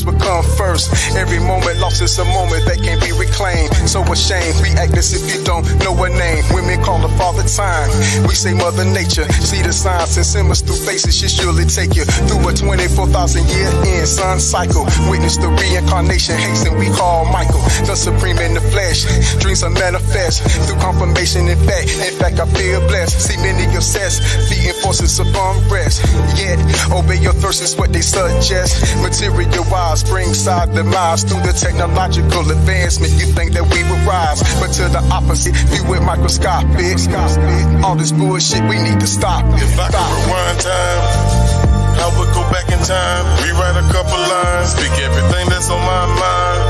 What come first. Every moment lost is a moment that can't be reclaimed. So ashamed, we act as if you don't know her name. Women call her Father Time. We say Mother Nature. See the signs and symbols through faces. She surely take you through a 24,000 year end sun cycle. Witness the reincarnation, hasten we call Michael, the supreme in the flesh. Dreams are manifest through confirmation. In fact, I feel blessed. See many obsessed, feeding forces of unrest. Yet obey your thirst is what they suggest. Material wise, bring side demise through the technological advancement. You think that we would rise, but to the opposite, view it microscopic. All this bullshit, we need to stop it. If I could rewind time, I would go back in time, rewrite a couple lines, speak everything that's on my mind.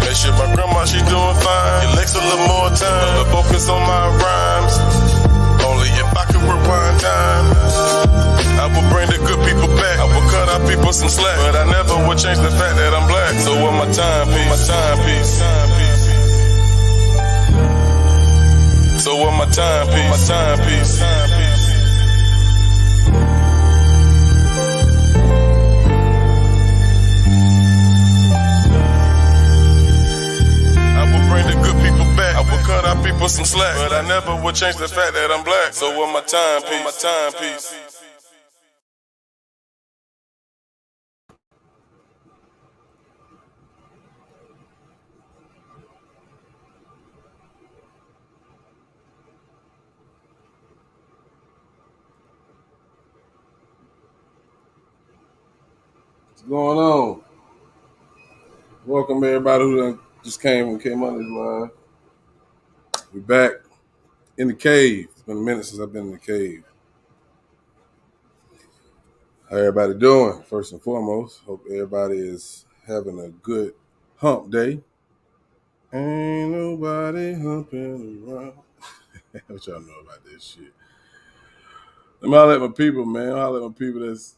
Make sure my grandma, she doing fine. It takes a little more time, but focus on my rhymes. Only if I could rewind time, I would bring the good people back. I would cut out people people some slack, but I never would change the fact that I'm black. So what my timepiece? My timepiece. So what my timepiece? My timepiece. Bring the good people back. I will cut our people some slack, but I never would change the fact that I'm black. So what my timepiece? My timepiece. What's going on? Welcome everybody who just came on this live. We're back in the cave. It's been a minute since I've been in the cave. How everybody doing? First and foremost, hope everybody is having a good hump day. Ain't nobody humping around. What y'all know about this shit? Let me holler at my people, man. Holler at my people that's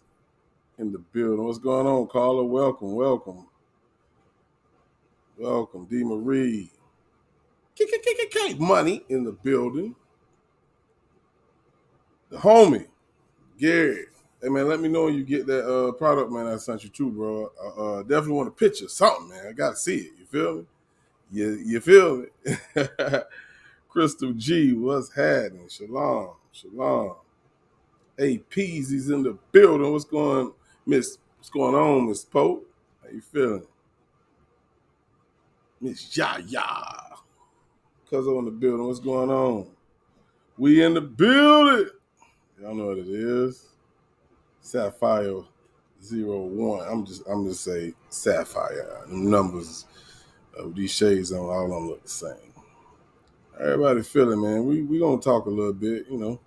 in the building. What's going on, caller? Welcome. D. Marie. Money in the building. The homie, Gary. Hey, man, let me know when you get that product, man, I sent you too, bro. Definitely want a picture, something, man. I got to see it. You feel me? You feel me? Crystal G, what's happening? Shalom. Hey, Peasy's in the building. What's going on, Miss Pope? How you feeling? Miss Yaya. Cuzzo in the building. What's going on? We in the building. Y'all know what it is. Sapphire 01. I'm just say Sapphire. The numbers of these shades on, all of them look the same. Everybody feeling, man. We gonna talk a little bit, you know.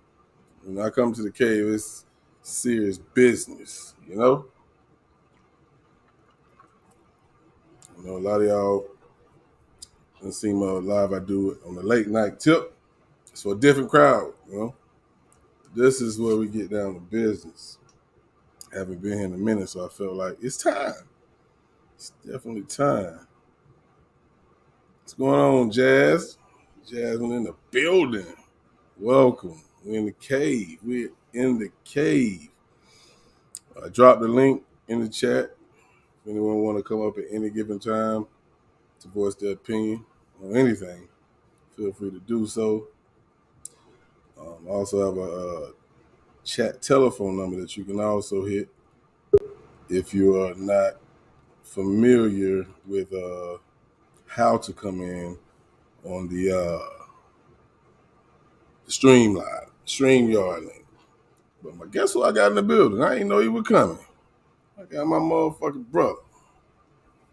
When I come to the cave, it's serious business, you know. You know, a lot of y'all done seen my live I do it on the late night tip. It's for a different crowd, you know. This is where we get down to business. I haven't been here in a minute, so I felt like it's time. It's definitely time. What's going on, Jazz? Jasmine in the building. Welcome. We're in the cave. I dropped the link in the chat. If anyone want to come up at any given time to voice their opinion on anything, feel free to do so. I also have a chat telephone number that you can also hit if you are not familiar with how to come in on the StreamYard link. But guess who I got in the building? I didn't know he was coming. I got my motherfucking brother,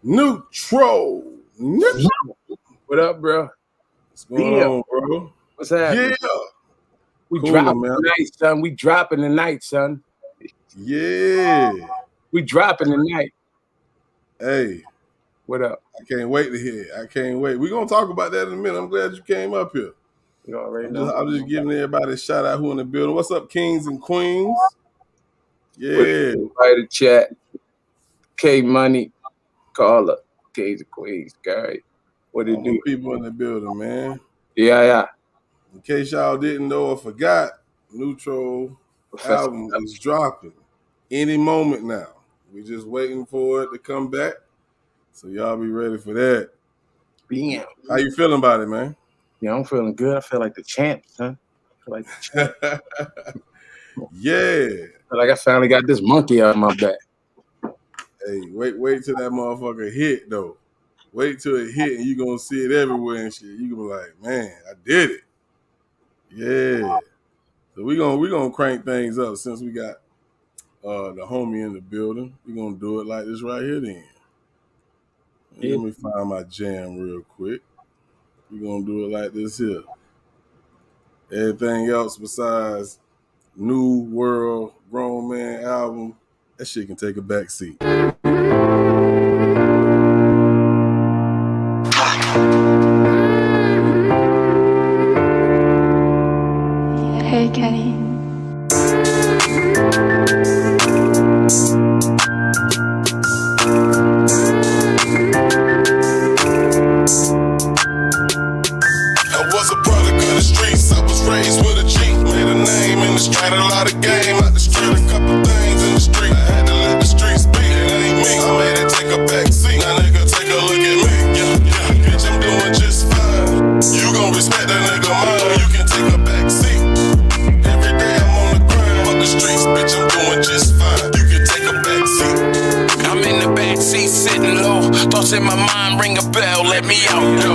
Neutro. What up, bro? What's going on, bro? What's happening? Yeah. We dropping tonight, son. We dropping tonight, son. Yeah. We dropping tonight. Hey. What up? I can't wait to hear it. I can't wait. We're going to talk about that in a minute. I'm glad you came up here. You already know. I'm just giving everybody a shout out who in the building. What's up, kings and queens? Yeah. Everybody to chat. K Money, caller, kings and queens, guy. What it do? People in the building, man. Yeah. In case y'all didn't know or forgot, Neutro album is dropping any moment now. We just waiting for it to come back. So y'all be ready for that. Yeah. How you feeling about it, man? Yeah, I'm feeling good. I feel like the champ, son. Yeah. I feel like I finally got this monkey out of my back. Hey, wait till that motherfucker hit, though. Wait till it hit and you gonna see it everywhere and shit. You gonna be like, man, I did it. Yeah. So we gonna crank things up since we got the homie in the building. We gonna do it like this right here then. Let me find my jam real quick. We gonna do it like this here. Everything else besides New World Grown Man album, that shit can take a back seat. Hey, Kenny. Thoughts in my mind ring a bell, let me out, yo.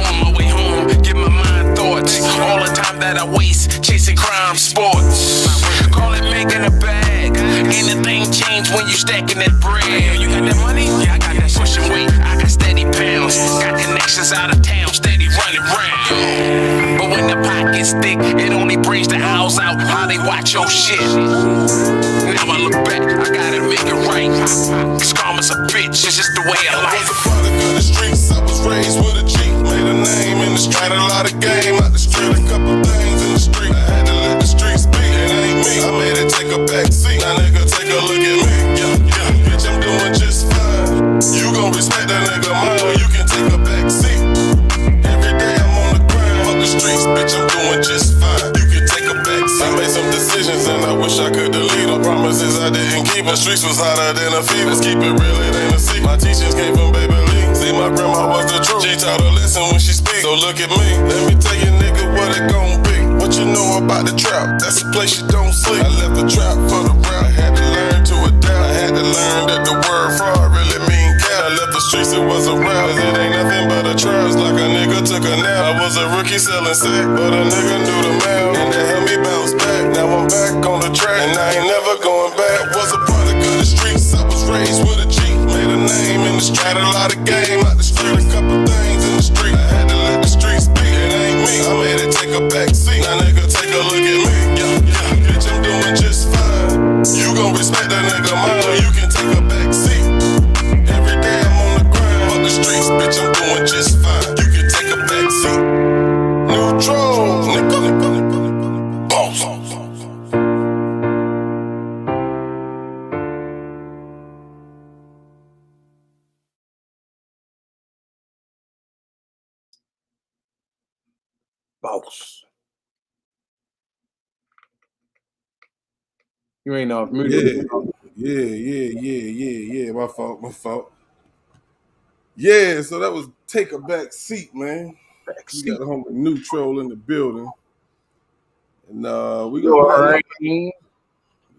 On my way home, get my mind thoughts. All the time that I waste chasing crime sports. Call it making a bag. Ain't a thing changed when you stacking that bread. You got that money? Yeah, I got that pushing weight. I got steady pounds. Got connections out of town, steady running round. But when the pocket's thick, it only brings the owls out. How they watch your shit. Now I look back, I gotta make it right. Cause karma's a bitch, it's just the way of life. I was a product of the streets, I was raised with a G. Made a name in the street, had a lot of game out the street. A couple things in the street, I had to let the streets speak. It ain't me, I made it take a back seat. Now nigga, take a look at me. Yeah, bitch, I'm doing just fine. You gon' respect that nigga mine, or you can take a back seat. Every day I'm on the grind, fuck the streets, bitch, I'm doing just fine. You can take a back seat. I made some decisions and I wish I could delete them. Promises I didn't keep, the streets was hotter than a fever. Let's keep it real, it ain't a secret. My teachings came from Baby Lee. See, my grandma was the truth. She taught her listen when she speak. So look at me, let me tell you nigga what it gon' be. What you know about the trap? That's a place you don't sleep. I left the trap for the rap. I had to learn to adapt. I had to learn that the word fraud really mean cat. I left the streets, it was a rap. Cause it ain't nothing but a trap. It's like a nigga took a nap. I was a rookie selling sack, but a nigga knew the math. And that helped me bounce back. Now I'm back on the track, and I ain't never going back. Was a product of the streets, I was raised with a G. Made a name in the street, had a lot of game out the street. A couple things in the street, I had to let the streets speak. It ain't me, I made it take a back seat. Now nigga, take a look at me. Yeah, bitch, I'm doing just fine. You gon' respect that nigga mine, or you can take a back seat. Every day I'm on the grind, fuck the streets, bitch, I'm doing just fine. You can take a back seat. Neutral, nigga. Boss. Boss. You ain't off music. Yeah. My fault. Yeah, so that was Take a Back Seat, man. We got the homie Neutral in the building. And we got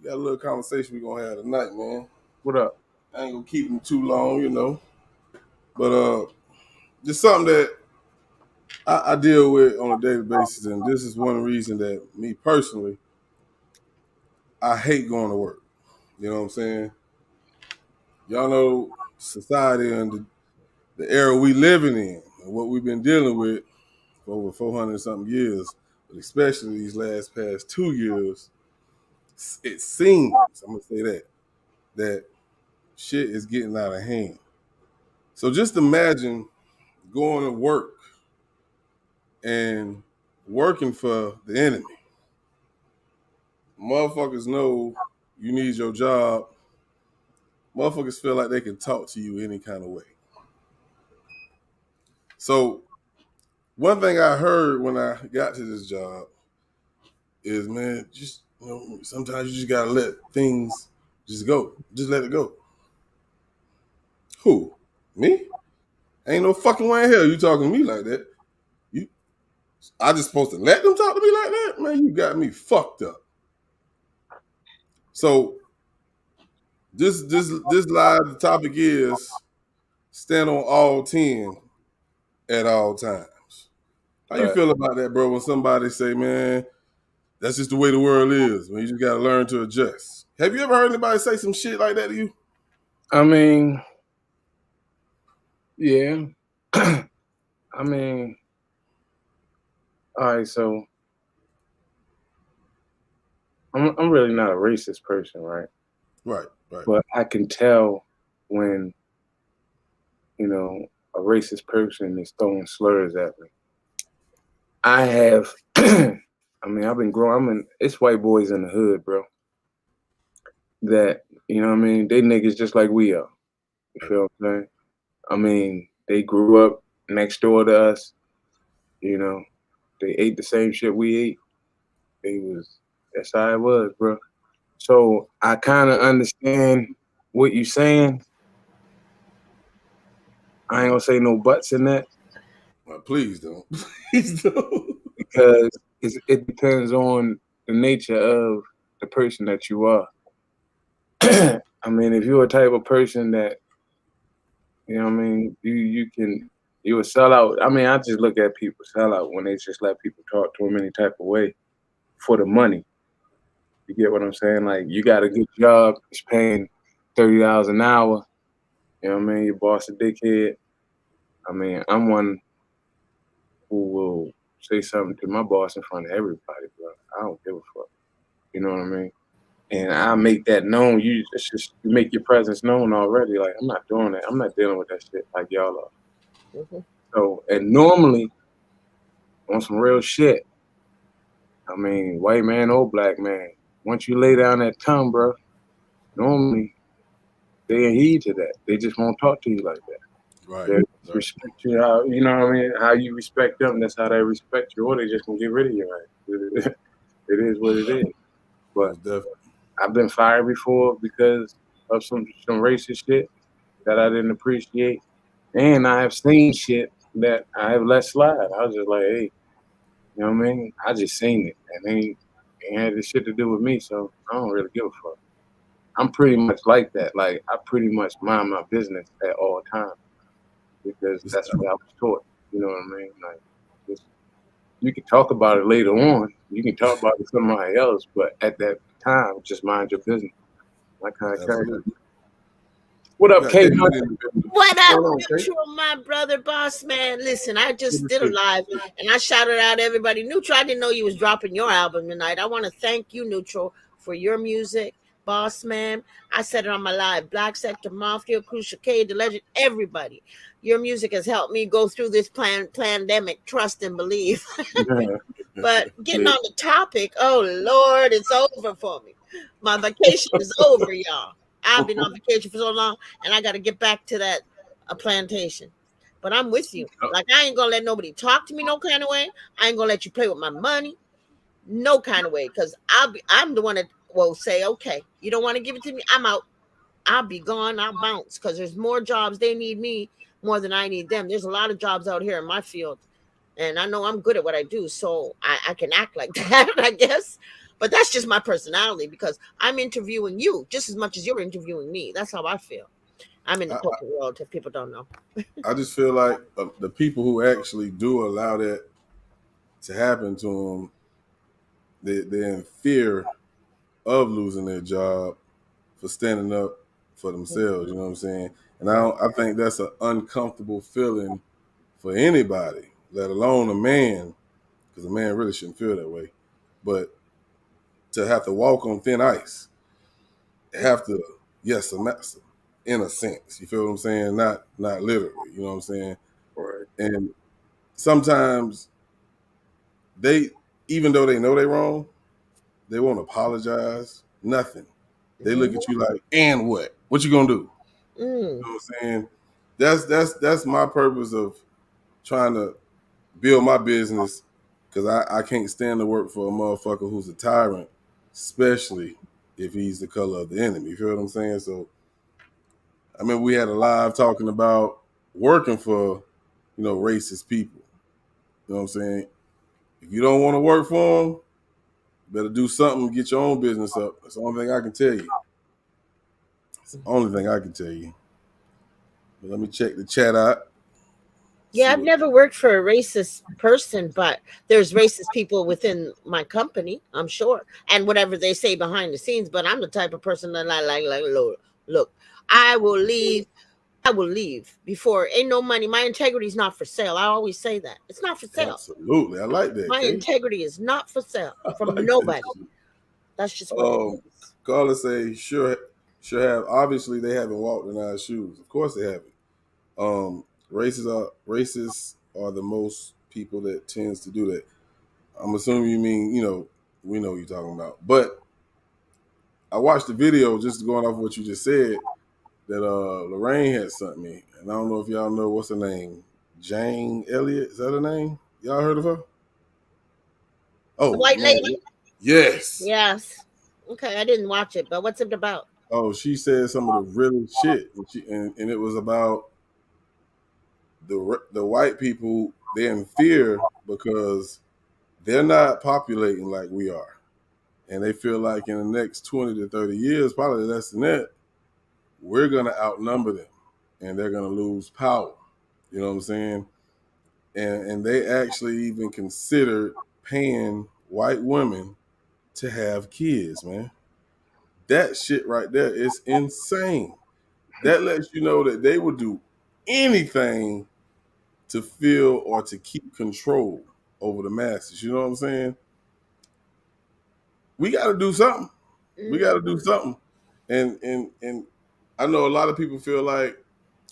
a little conversation we're gonna have tonight, man. What up? I ain't gonna keep them too long, you know. But just something that I deal with on a daily basis, and this is one reason that me personally, I hate going to work. You know what I'm saying? Y'all know society and the era we living in and what we've been dealing with for over 400 something years, but especially these past 2 years, it seems, I'm gonna say that shit is getting out of hand. So just imagine going to work and working for the enemy. Motherfuckers know you need your job. Motherfuckers feel like they can talk to you any kind of way. So one thing I heard when I got to this job is, man, just, you know, sometimes you just gotta let things just go. Just let it go. Who? Me? Ain't no fucking way in hell you talking to me like that. I just supposed to let them talk to me like that? Man, you got me fucked up. So this live, the topic is stand on all 10 at all times. How you feel about that, bro, when somebody say, man, that's just the way the world is, man, you just gotta learn to adjust? Have you ever heard anybody say some shit like that to you? I mean, yeah. I mean, all right, so I'm really not a racist person, right? Right. But I can tell when, you know, a racist person is throwing slurs at me. I have, I mean, I've been growing, it's white boys in the hood, bro. That, you know what I mean? They niggas just like we are. You feel what I'm saying? I mean, they grew up next door to us. You know, they ate the same shit we ate. That's how it was, bro. So I kind of understand what you're saying. I ain't gonna say no buts in that. Well, please don't. Please don't. Because it depends on the nature of the person that you are. I mean, if you're a type of person that You know what I mean? You would sell out. I mean, I just look at people sell out when they just let people talk to them any type of way for the money. You get what I'm saying? Like, you got a good job, it's paying $30 an hour. You know what I mean? Your boss a dickhead. I mean, I'm one who will say something to my boss in front of everybody, bro. I don't give a fuck. You know what I mean? And I make that known. You make your presence known already. Like, I'm not doing that. I'm not dealing with that shit like y'all are. Mm-hmm. So, and normally on some real shit, I mean, white man or black man, once you lay down that tongue, bro, normally they ain't heed to that. They just won't talk to you like that. Right. They respect you how, you know what I mean? How you respect them, that's how they respect you, or they just gonna get rid of you. Right? It is what it is. But Definitely. I've been fired before because of some racist shit that I didn't appreciate. And I have seen shit that I have let slide. I was just like, hey, you know what I mean? I just seen it. And ain't had this shit to do with me, so I don't really give a fuck. I'm pretty much like that. Like, I pretty much mind my business at all times because that's what I was taught. You know what I mean? Like, you can talk about it later on. You can talk about it with somebody else, but at that time, just mind your business. Like how I carry it. What up, Kate? What up, Neutral, my brother, boss man? Listen, I just did a live and I shouted out everybody. Neutral, I didn't know you was dropping your album tonight. I want to thank you, Neutral, for your music, boss man. I said it on my live. Black Sector Mafia, Crucial K, The Legend, everybody. Your music has helped me go through this pandemic, trust and believe. But getting on the topic, oh Lord, it's over for me. My vacation is over, y'all. I've been on vacation for so long, and I got to get back to that plantation. But I'm with you. Like, I ain't gonna let nobody talk to me no kind of way. I ain't gonna let you play with my money, no kind of way. Because I'm the one that will say, okay, you don't want to give it to me, I'm out. I'll be gone. I'll bounce because there's more jobs. They need me more than I need them. There's a lot of jobs out here in my field, and I know I'm good at what I do, so I can act like that, I guess. But that's just my personality because I'm interviewing you just as much as you're interviewing me. That's how I feel. I'm in the corporate world, if people don't know. I just feel like the people who actually do allow that to happen to them, they're in fear of losing their job for standing up for themselves. You know what I'm saying? And I think that's an uncomfortable feeling for anybody, let alone a man, because a man really shouldn't feel that way. But to have to walk on thin ice, have to, yes, in a sense, you feel what I'm saying? Not literally, you know what I'm saying? Right. And sometimes they, even though they know they're wrong, they won't apologize, nothing. They look at you like, and what? What you gonna do? You know what I'm saying? That's my purpose of trying to build my business, because I can't stand to work for a motherfucker who's a tyrant, especially if he's the color of the enemy. You feel what I'm saying? So, I mean, we had a live talking about working for, racist people. You know what I'm saying? If you don't want to work for them, you better do something to get your own business up. That's the only thing I can tell you. It's the only thing I can tell you. But let me check the chat out. Yeah, I've never worked for a racist person, but there's racist people within my company, I'm sure, and whatever they say behind the scenes. But I'm the type of person that look, I will leave. I will leave before ain't no money. My integrity is not for sale. I always say that it's not for sale. Absolutely, I like that. My integrity is not for sale from nobody. That's just what. Carla say sure have. Obviously, they haven't walked in our shoes. Of course, they haven't. Racists are the most people that tends to do that. I'm assuming you mean, we know what you're talking about. But I watched the video, just going off what you just said, that Lorraine had sent me. And I don't know if y'all know, what's her name? Jane Elliott, is that her name? Y'all heard of her? Oh, the white lady? Yes. Yes. Okay, I didn't watch it, but what's it about? Oh, she said some of the really shit. And it was about the white people. They're in fear because they're not populating like we are. And they feel like in the next 20 to 30 years, probably less than that, we're going to outnumber them. and they're gonna lose power. You know what I'm saying? And they actually even considered paying white women to have kids, man. That shit right there is insane. That lets you know that they would do anything to feel or to keep control over the masses. You know what I'm saying? We got to do something. We got to do something. And I know a lot of people feel like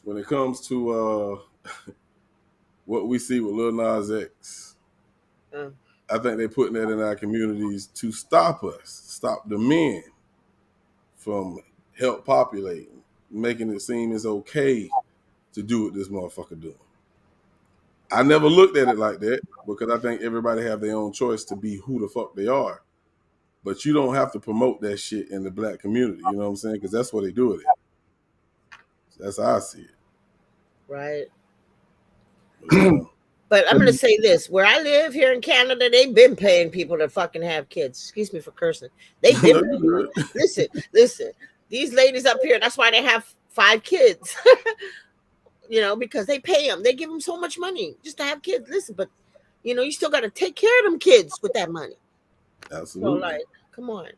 when it comes to what we see with Lil Nas X, I think they're putting that in our communities to stop us, stop the men from help populating, making it seem it's okay to do what this motherfucker doing. I never looked at it like that because I think everybody have their own choice to be who the fuck they are. But you don't have to promote that shit in the black community. You know what I'm saying? Because that's what they do with it. That's how I see it. Right. But I'm going to say this. Where I live here in Canada, they've been paying people to fucking have kids. Excuse me for cursing. They've been listen. These ladies up here, that's why they have 5 kids. You know, because they pay them. They give them so much money just to have kids. Listen, but, you know, you still got to take care of them kids with that money. Absolutely. So, like, come on.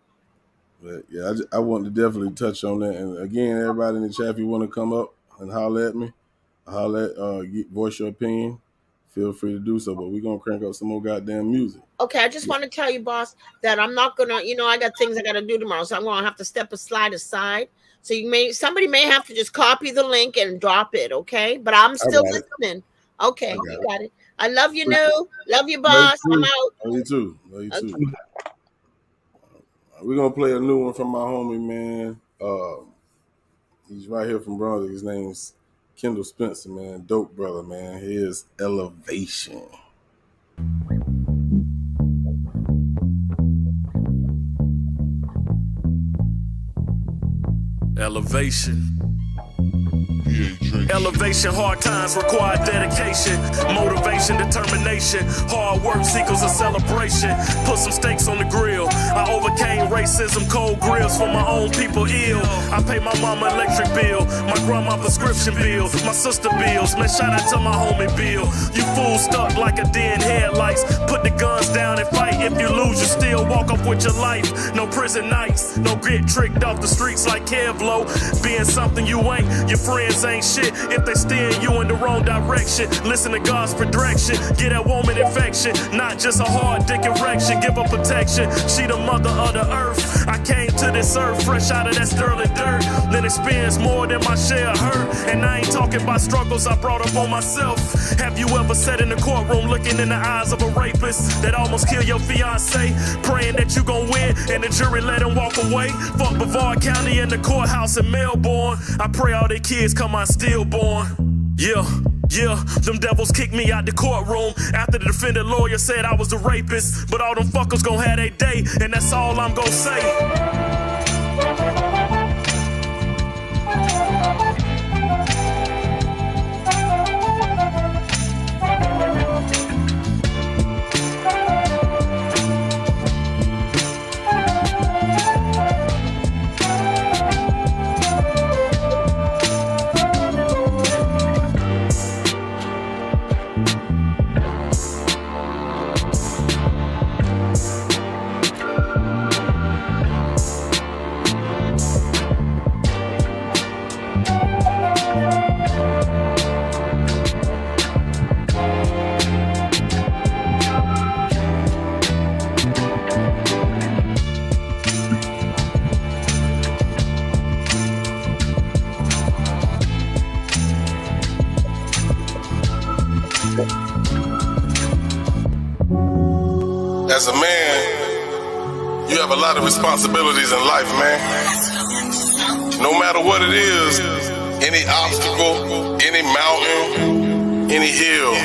But, yeah, I want to definitely touch on that. And, again, everybody in the chat, if you want to come up and holler at me, voice your opinion, feel free to do so. But we're going to crank up some more goddamn music. Okay, I just want to tell you, boss, that I'm not going to, you know, I got things I got to do tomorrow. So I'm going to have to slide aside. So somebody may have to just copy the link and drop it, okay? But I'm still listening. Okay, you got it. I love you, New. Love you, boss. I'm out. Love you too. We're going to play a new one from my homie, man. He's right here from Brunswick. His name's Kendall Spencer, man. Dope brother, man. Here's Elevation. Elevation. Elevation, hard times require dedication, motivation, determination. Hard work equals a celebration. Put some steaks on the grill. I overcame racism, cold grills for my own people ill. I pay my mama electric bill, my grandma prescription bill, my sister bills. Man, shout out to my homie Bill. You fools stuck like a deer in headlights. Put the guns down and fight. If you lose, you still walk up with your life. No prison nights, no get tricked off the streets like Kevlo. Being something you ain't, your friends ain't shit if they steer you in the wrong direction. Listen to God's direction, get that woman infection, not just a hard dick erection. Give her protection, she the mother of the earth. I came to this earth fresh out of that sterling dirt, then experience more than my share of hurt. And I ain't talking about struggles I brought up on myself. Have you ever sat in the courtroom looking in the eyes of a rapist that almost killed your fiance, praying that you gon' win and the jury let him walk away? Fuck Brevard County and the courthouse in Melbourne. I pray all their kids come out stillborn. Yeah, them devils kicked me out the courtroom after the defendant lawyer said I was the rapist. But all them fuckers gon' have their day, and that's all I'm gon' say. As a man, you have a lot of responsibilities in life, man. No matter what it is, any obstacle, any mountain, any hill,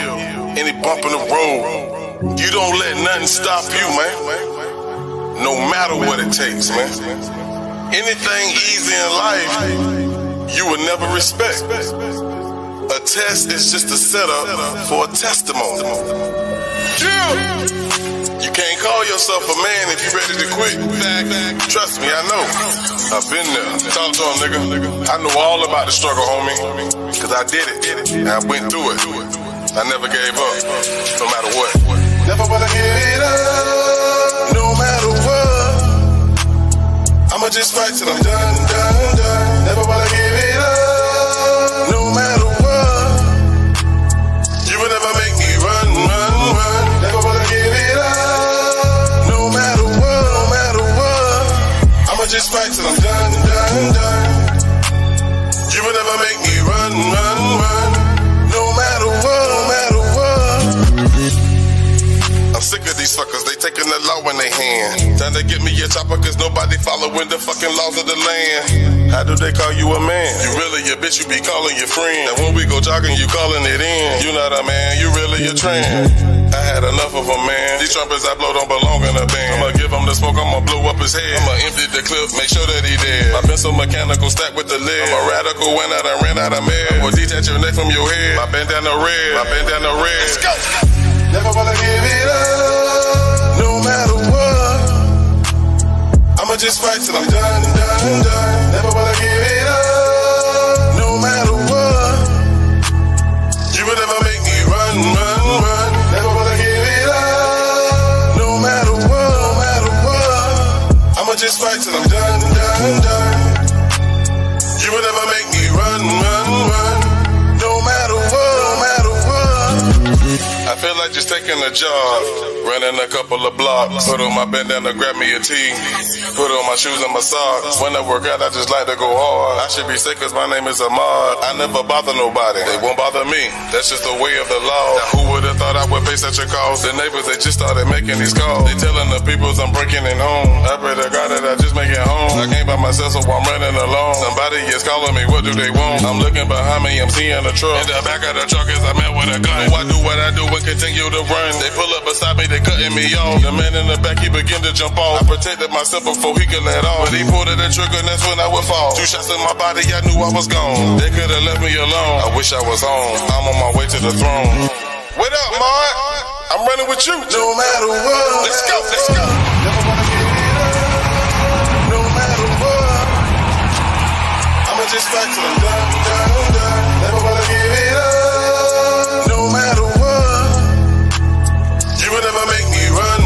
any bump in the road, you don't let nothing stop you, man. No matter what it takes, man. Anything easy in life, you will never respect. A test is just a setup for a testimony. Yeah. You can't call yourself a man if you ready to quit. Trust me, I know. I've been there. Talk to him, nigga. I know all about the struggle, homie. Cause I did it. And I went through it. I never gave up. No matter what. Never wanna give it up. No matter what. I'ma just fight till I'm done. Never wanna give it up. No matter what. You will never make me run. Never wanna give it up. No matter what. I'ma just fight till I'm done. You will never make me run. No matter what. I'm sick of these fuckers, they taking the law in their hand. Trying to get me a chopper cause nobody following the fucking laws of the land. How do they call you a man? You really a bitch, you be calling your friend. And when we go jogging, you calling it in. You not a man, you really a trend. I had enough of a man. These trumpets I blow don't belong in a band. I'ma give him the smoke, I'ma blow up his head. I'ma empty the clip, make sure that he dead. My pencil mechanical stacked with the lid. I'm a radical when I done ran out of meds. Will detach your neck from your head. My bandana red. Let's go. Never wanna give it up, no matter what. I'ma just fight till I'm done. Never wanna give it up, no matter what. You will never make me run. Never wanna give it up, no matter what. I'ma just fight till I'm done. You will never make me run. No matter what. I feel like just taking a jog, running a couple of blocks. Put on my bandana, grab me a tee. Put on my shoes and my socks. When I work out, I just like to go hard. I should be sick cause my name is Ahmad. I never bother nobody, they won't bother me. That's just the way of the law. Now who would've thought I would pay such a cost? The neighbors, they just started making these calls. They telling the peoples I'm breaking it home. I pray to God that I just make it home. I came by myself so I'm running alone. Somebody is calling me, what do they want? I'm looking behind me, I'm seeing a truck. In the back of the truck is a man with a gun. I do what I do and continue to run. They pull up beside me, they cutting me off. The man in the back, he begin to jump off. I protected myself before he could let off. But he pulled the trigger and that's when I would fall. 2 shots in my body, I knew I was gone. They could have left me alone. I wish I was home. I'm on my way to the throne. What up, Mark? I'm running with you. No matter what. Let's go. Never wanna give it up. No matter what. I'ma just fight till I'm done. Never wanna give it up. No matter what. You will never make me run.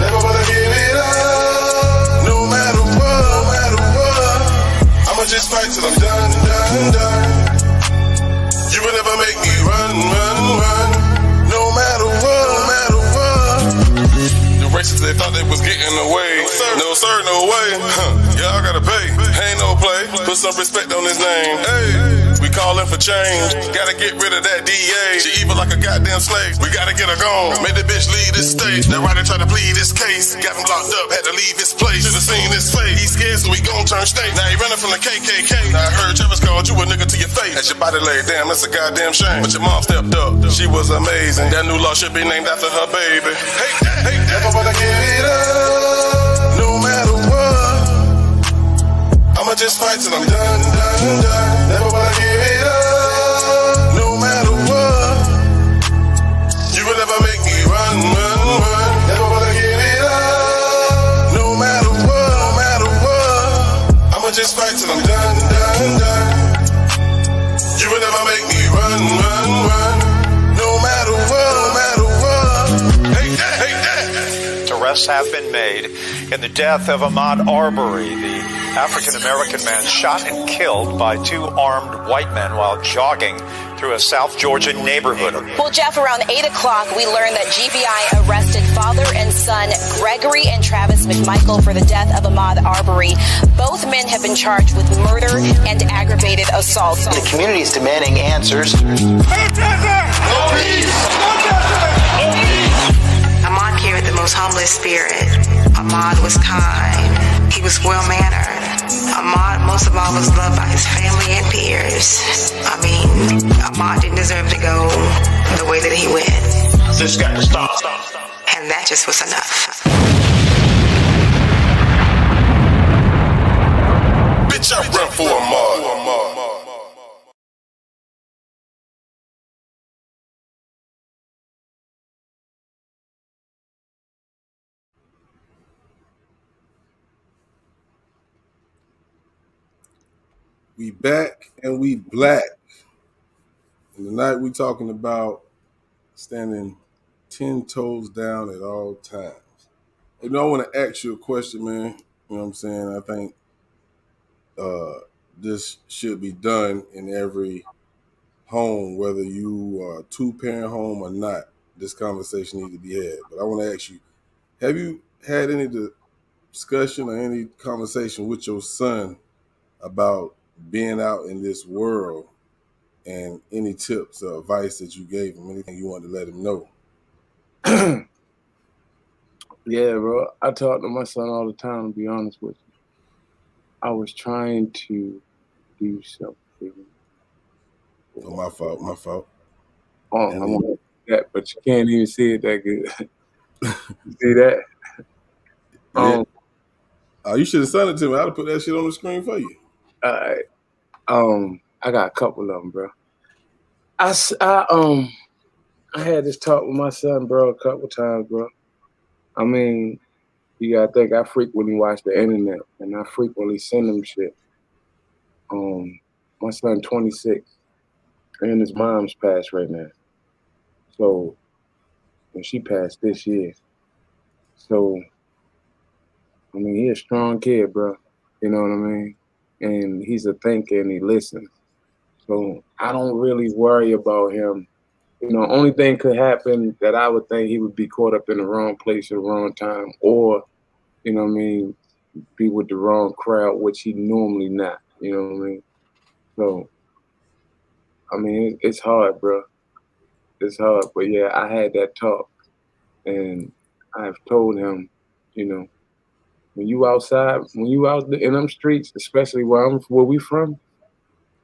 Never wanna give it up. No matter what. I'ma just fight till I'm done. You will never make me run. No matter what. The racists, they thought they was getting away. No sir, no way. Y'all gotta pay. Ain't no play. Put some respect on his name. Hey, we calling for change. Gotta get rid of that DA. She evil like a goddamn slave. We gotta get her gone. Made the bitch leave this state. That writer tried to plead this case. Got him locked up, had to leave his place. Should've seen his face. He's scared, so he gon' turn state. Now he running from the KKK. Now I heard Travis called you a nigga to your face. As your body laid down, that's a goddamn shame. But your mom stepped up. She was amazing. That new law should be named after her baby. Hey, never wanna give it up. No matter what. I'ma just fight till I'm done. Never wanna give it up. No matter what. You will never make me run. Never wanna give it up. No matter what. I'ma just fight till I'm done. You will never make me run. No matter what. Hey. Arrests have been made in the death of Ahmaud Arbery, the African-American man shot and killed by 2 armed white men while jogging through a South Georgia neighborhood. Well, Jeff, around 8 o'clock, we learned that GBI arrested father and son Gregory and Travis McMichael for the death of Ahmaud Arbery. Both men have been charged with murder and aggravated assault. The community is demanding answers. Ahmaud carried the most humblest spirit. Ahmaud was kind. He was well-mannered. Ahmaud, most of all, was loved by his family and peers. I mean, Ahmaud didn't deserve to go the way that he went. This got to stop. And that just was enough. Bitch, I run for Ahmaud. We back and we black. And tonight we talking about standing 10 toes down at all times. You know, I want to ask you a question, man. You know what I'm saying? I think this should be done in every home, whether you are a two-parent home or not. This conversation needs to be had. But I want to ask you, have you had any discussion or any conversation with your son about being out in this world, and any tips or advice that you gave him, anything you wanted to let him know? Yeah, bro. I talk to my son all the time, to be honest with you. I was trying to do something. Oh, my fault. Oh, I want that, but you can't even see it that good. You see that? Yeah. You should have sent it to me. I'd have put that shit on the screen for you. I got a couple of them, bro. I had this talk with my son, bro, a couple times, bro. I mean, you gotta think I frequently watch the internet and I frequently send him shit. My son 26 and his mom's passed right now. So, and she passed this year. So, I mean, he's a strong kid, bro. You know what I mean? And he's a thinker and he listens. So I don't really worry about him. You know, only thing could happen that I would think he would be caught up in the wrong place at the wrong time, or, you know what I mean, be with the wrong crowd, which he normally not. You know what I mean? So, I mean, it's hard, bro. It's hard. But yeah, I had that talk. And I've told him, you know, when you outside, when you out in them streets, especially where we from,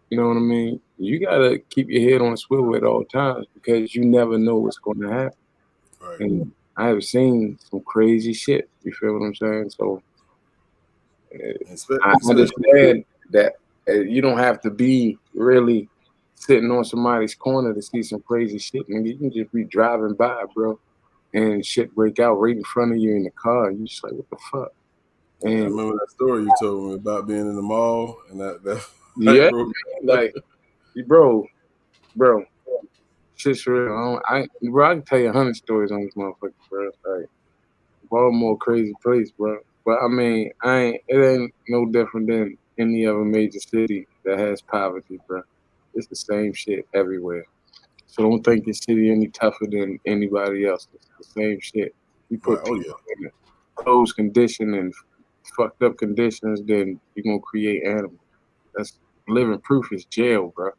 you know what I mean? You gotta keep your head on a swivel at all times because you never know what's going to happen. Right. And I have seen some crazy shit. You feel what I'm saying? So I understand that you don't have to be really sitting on somebody's corner to see some crazy shit. Nigga, you can just be driving by, bro, and shit break out right in front of you in the car. And you just like, what the fuck? And I remember that story you told me about being in the mall and that yeah, like, bro, shit's real. I can tell you 100 stories on this motherfucker, bro. Like, Baltimore, crazy place, bro. But I mean, it ain't no different than any other major city that has poverty, bro. It's the same shit everywhere. So don't think your city any tougher than anybody else. It's the same shit. You put people in a closed condition and fucked up conditions, then you're gonna create animals. That's living proof is jail, bro.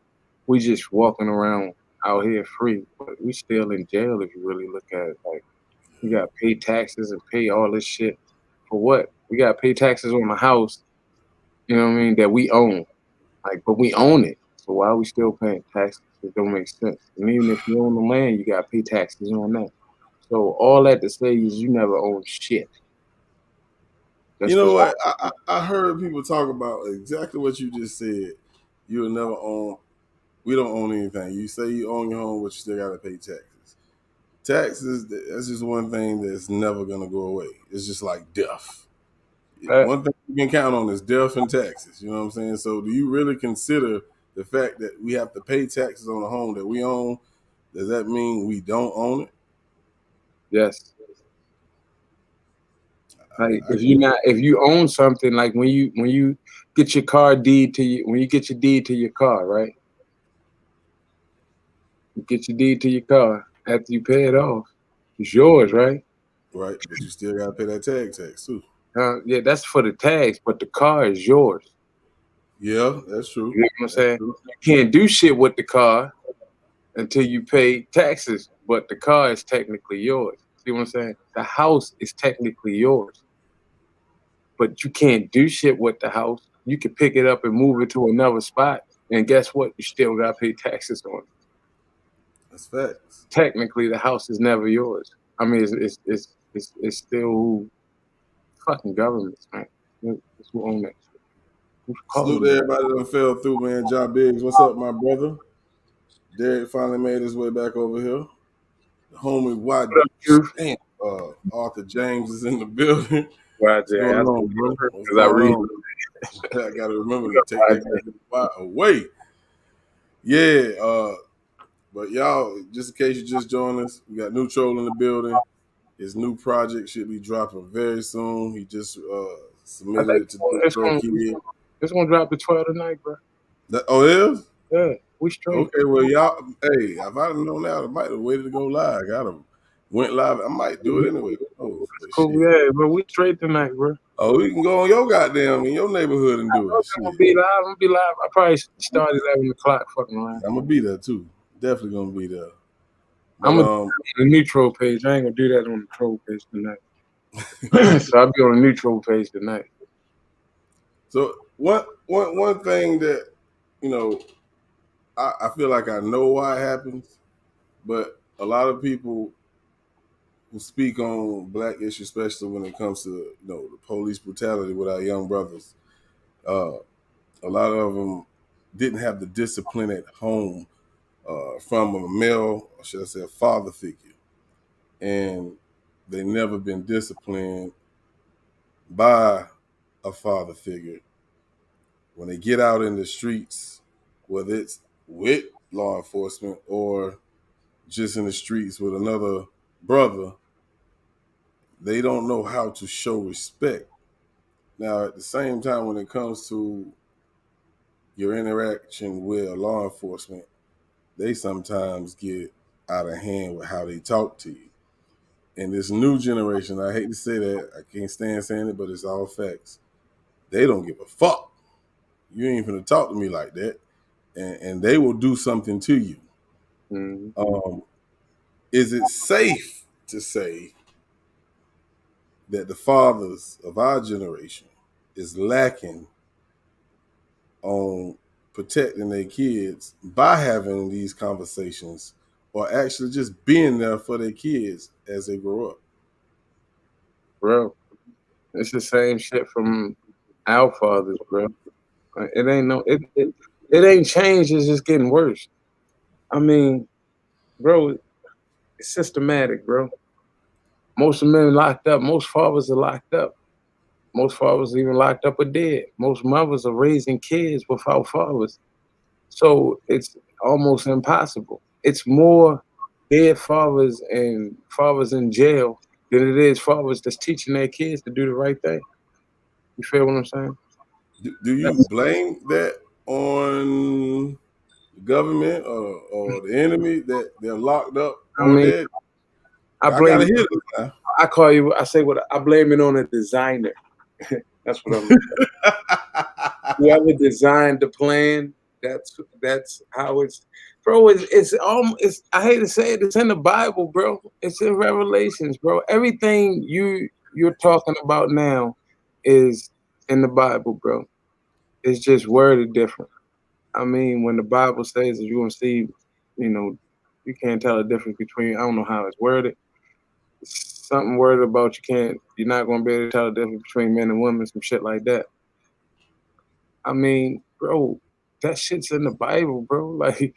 We just walking around out here free, but we still in jail if you really look at it. Like, we gotta pay taxes and pay all this shit for what? We gotta pay taxes on the house, you know what I mean, that we own. Like, but we own it. So why are we still paying taxes? It don't make sense. And even if you own the land, you gotta pay taxes on that. So all that to say is you never own shit. You know what? I heard people talk about exactly what you just said. You'll never own. We don't own anything. You say you own your home, but you still got to pay taxes. Taxes, that's just one thing that's never going to go away. It's just like death. One thing you can count on is death and taxes. You know what I'm saying? So do you really consider the fact that we have to pay taxes on a home that we own? Does that mean we don't own it? Yes. Like, if you own something, like when you get your car deed to you, when you get your deed to your car, right? You get your deed to your car after you pay it off. It's yours, right? Right, but you still gotta pay that tax too. Yeah, that's for the tags, but the car is yours. Yeah, that's true. You know what I'm saying? You can't do shit with the car until you pay taxes, but the car is technically yours. See what I'm saying? The house is technically yours. But you can't do shit with the house. You can pick it up and move it to another spot, and guess what? You still gotta pay taxes on it. That's facts. Technically, the house is never yours. I mean, it's still fucking governments, man. It's who own that shit. Salute to everybody that fell through, man. John Biggs, what's up, my brother? Derek finally made his way back over here. The homie Arthur James is in the building. What's going on, bro? What's going on? I gotta remember to take that away. Yeah, but y'all, just in case you just joined us, we got Neutral in the building. His new project should be dropping very soon. He just submitted it to Neutral Kid. It's gonna drop the 12 tonight, bro. It is? Yeah, we straight. Okay, well, y'all, hey, if I'd have known that, I might have waited to go live. I done went live. I might do it anyway. Oh, cool, yeah, but we straight tonight, bro. Oh, we can go on your goddamn in your neighborhood and do it. I'm gonna be live. I probably start at 11 o'clock fucking around. I'm gonna be there too. Definitely gonna be there. But, I'm gonna do the Neutral page. I ain't gonna do that on the Troll page tonight. So I'll be on the Neutral page tonight. So one thing that, you know, I feel like I know why it happens, but a lot of people who speak on black issues, especially when it comes to, you know, the police brutality with our young brothers, a lot of them didn't have the discipline at home from a male, or should I say a father figure, and they never been disciplined by a father figure. When they get out in the streets, whether it's with law enforcement or just in the streets with another brother, they don't know how to show respect. Now, at the same time, when it comes to your interaction with law enforcement, they sometimes get out of hand with how they talk to you. And this new generation, I hate to say that, I can't stand saying it, but it's all facts. They don't give a fuck. You ain't finna talk to me like that. And they will do something to you. Mm-hmm. Is it safe to say that the fathers of our generation is lacking on protecting their kids by having these conversations or actually just being there for their kids as they grow up? Bro, it's the same shit from our fathers, bro. It ain't changed, it's just getting worse. I mean, bro, it's systematic, bro. Most of the men locked up, most fathers are locked up. Most fathers even locked up or dead. Most mothers are raising kids without fathers. So it's almost impossible. It's more dead fathers and fathers in jail than it is fathers that's teaching their kids to do the right thing. You feel what I'm saying? Do you blame that on the government or the enemy that they're locked up? I mean, I blame it. I call you. I say what I blame it on a designer. That's what I'm. Whoever designed the plan, that's how it's. Bro, it's I hate to say it, it's in the Bible, bro. It's in Revelations, bro. Everything you're talking about now is in the Bible, bro. It's just worded different. I mean, when the Bible says that you're gonna see, you know, you can't tell the difference between, I don't know how it's worded. It's something worded about you're not gonna be able to tell the difference between men and women, some shit like that. I mean, bro, that shit's in the Bible, bro. Like,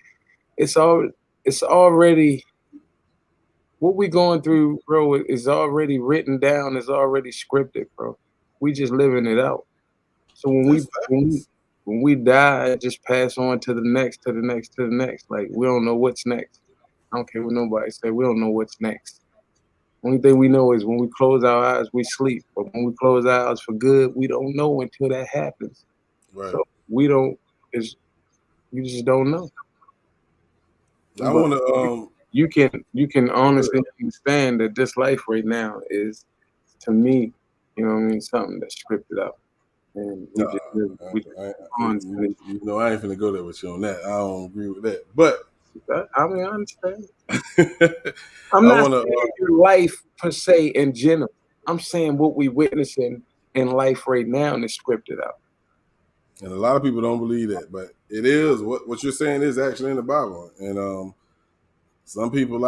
it's already what we going through, bro, is already written down, is already scripted, bro. We just living it out. So when we die, just pass on to the next, to the next, to the next. Like, we don't know what's next. I don't care what nobody say. We don't know what's next. Only thing we know is when we close our eyes, we sleep. But when we close our eyes for good, we don't know until that happens. Right. So you just don't know. I want to. You can honestly understand that this life right now is, to me, you know what I mean, something that's scripted out. And I ain't finna go there with you on that. I don't agree with that. But I mean, I understand. I'm not saying your life per se in general. I'm saying what we witnessing in life right now and it's scripted out. And a lot of people don't believe that, but it is what you're saying is actually in the Bible. And some people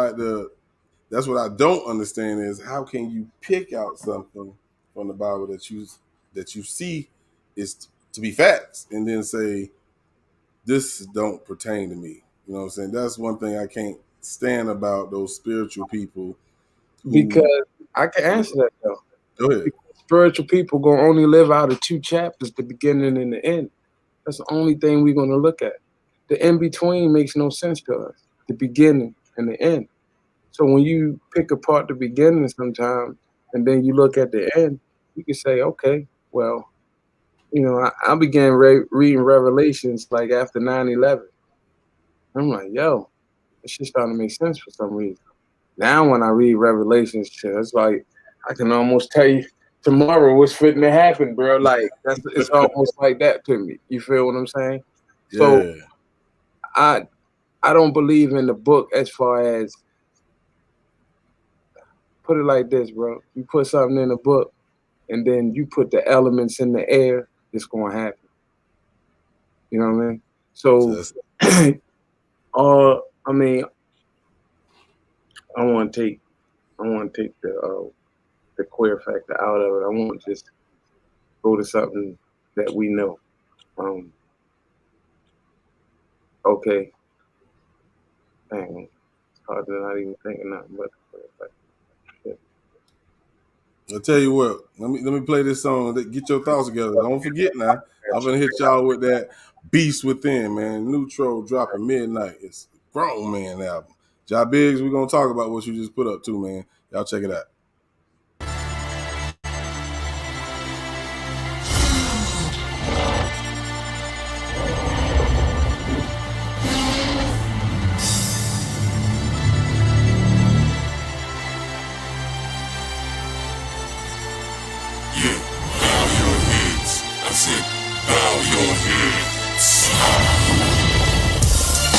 that's what I don't understand is how can you pick out something from the Bible that you see is to be facts and then say this don't pertain to me. You know what I'm saying? That's one thing I can't stand about those spiritual people. Because I can answer that though. Go ahead. spiritual people gonna only live out of 2 chapters, the beginning and the end. That's the only thing we're gonna look at. The in-between makes no sense to us, the beginning and the end. So when you pick apart the beginning sometimes, and then you look at the end, you can say, okay, well, you know, I began reading Revelations like after 9/11. I'm like, yo, it's just starting to make sense for some reason. Now when I read Revelations, it's like I can almost tell you tomorrow what's fitting to happen, bro. Like it's almost like that to me. You feel what I'm saying? Yeah. So I don't believe in the book as far as, put it like this, bro. You put something in a book and then you put the elements in the air, it's gonna happen. You know what I mean? So I mean, I want to take the queer factor out of it. I want to just go to something that we know. Okay. Dang, it's hard to not even think of nothing but I'll tell you what. Let me play this song. Get your thoughts together. Don't forget now. I'm gonna hit y'all with that Beast Within, man. Neutro dropping midnight. It's a grown man album. Ja Biggs, we're gonna talk about what you just put up too, man. Y'all check it out.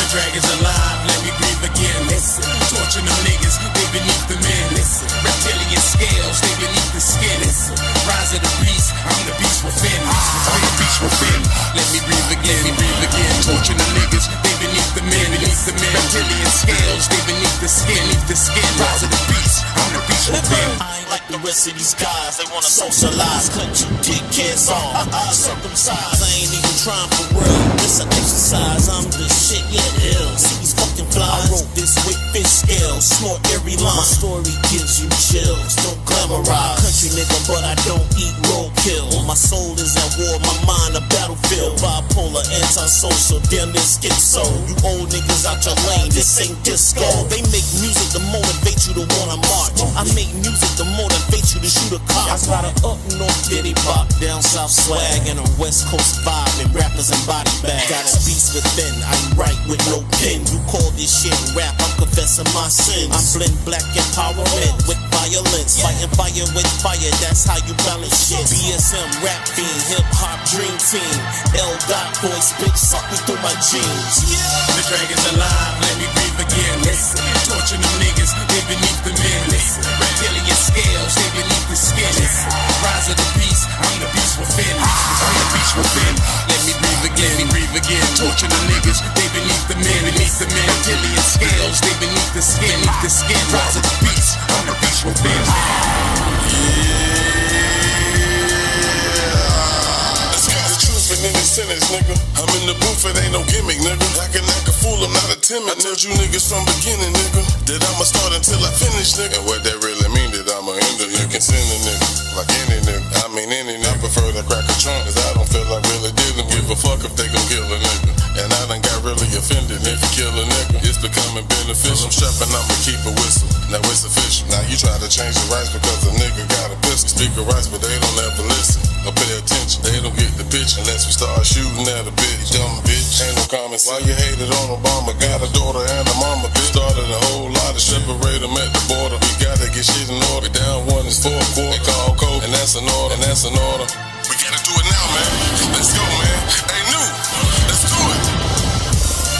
Dragons alive, let me breathe again. Listen, torching them niggas, they beneath the men. Listen, reptilian scales, they beneath the skin. Listen, rise of the beast, I'm the beast within. I'm the beast within. Let me breathe again, torching them niggas, they beneath the men. Reptilian scales, they beneath the skin. Rise of the beast, I'm the beast within. I ain't like the rest of these guys, they wanna socialize, cut you dickheads off, circumcised. I ain't even trying for real, this an exercise, I'm the shit, yeah. See these fucking flies. I wrote this with fish scales, snort every line. My story gives you chills, don't glamorize. Country nigga, but I don't eat roadkill. My soul is at war, my mind a battlefield. Bipolar, antisocial, damn near schizo. You old niggas out your lane, this ain't disco. They make music to motivate you to wanna march. I make music to motivate you to shoot a car. I got a up north diddy bop, down south swag, and a west coast vibe, and rappers and body bags. Got a beast within, I write with no pen. You call this shit rap, I'm confessing my sins. I blend black empowerment with violence. Fighting fire with fire, that's how you balance shit. BSM, rap fiend, hip hop dream team. L. Dot voice, bitch, suck me through my jeans. The dragons alive, let me breathe again. Listen, torching them niggas, they beneath the men. Listen, reptilian scales, they beneath the skin. Listen, rise of the beast, I'm the beast within. I'm the beast within. Let me breathe again, torching them niggas, they beneath the men. Reptilian scales, they beneath the skin. Rise of the beast, I'm the beast within. In any sentence, nigga. I'm in the booth, it ain't no gimmick, nigga. Acting like a fool, I'm not a timid. I told you niggas from beginning, nigga, that I'ma start until I finish, nigga. What that really mean, that I'ma end it. You can send a nigga, like any nigga. I mean any nigga. I prefer to crack a trunk, cause I don't feel I really didn't give a fuck if they gon' kill a nigga. And I done got really offended if you kill a nigga. It's becoming beneficial. I'm strapping, I'ma keep a whistle. Now it's official. Now you try to change the rights because a nigga got a pistol. Speak of rights, but they don't ever listen or pay attention. They don't get the picture unless we start shooting at a bitch. Dumb bitch, ain't no common sense. Why you hated on Obama? Got a daughter and a mama. Bitch started a whole lot of separate them at the border. We gotta get shit in order. Down one is 4 quarter. They call code, and that's an order. We gotta do it now, man. Let's go, man. Hey, new. Let's do it.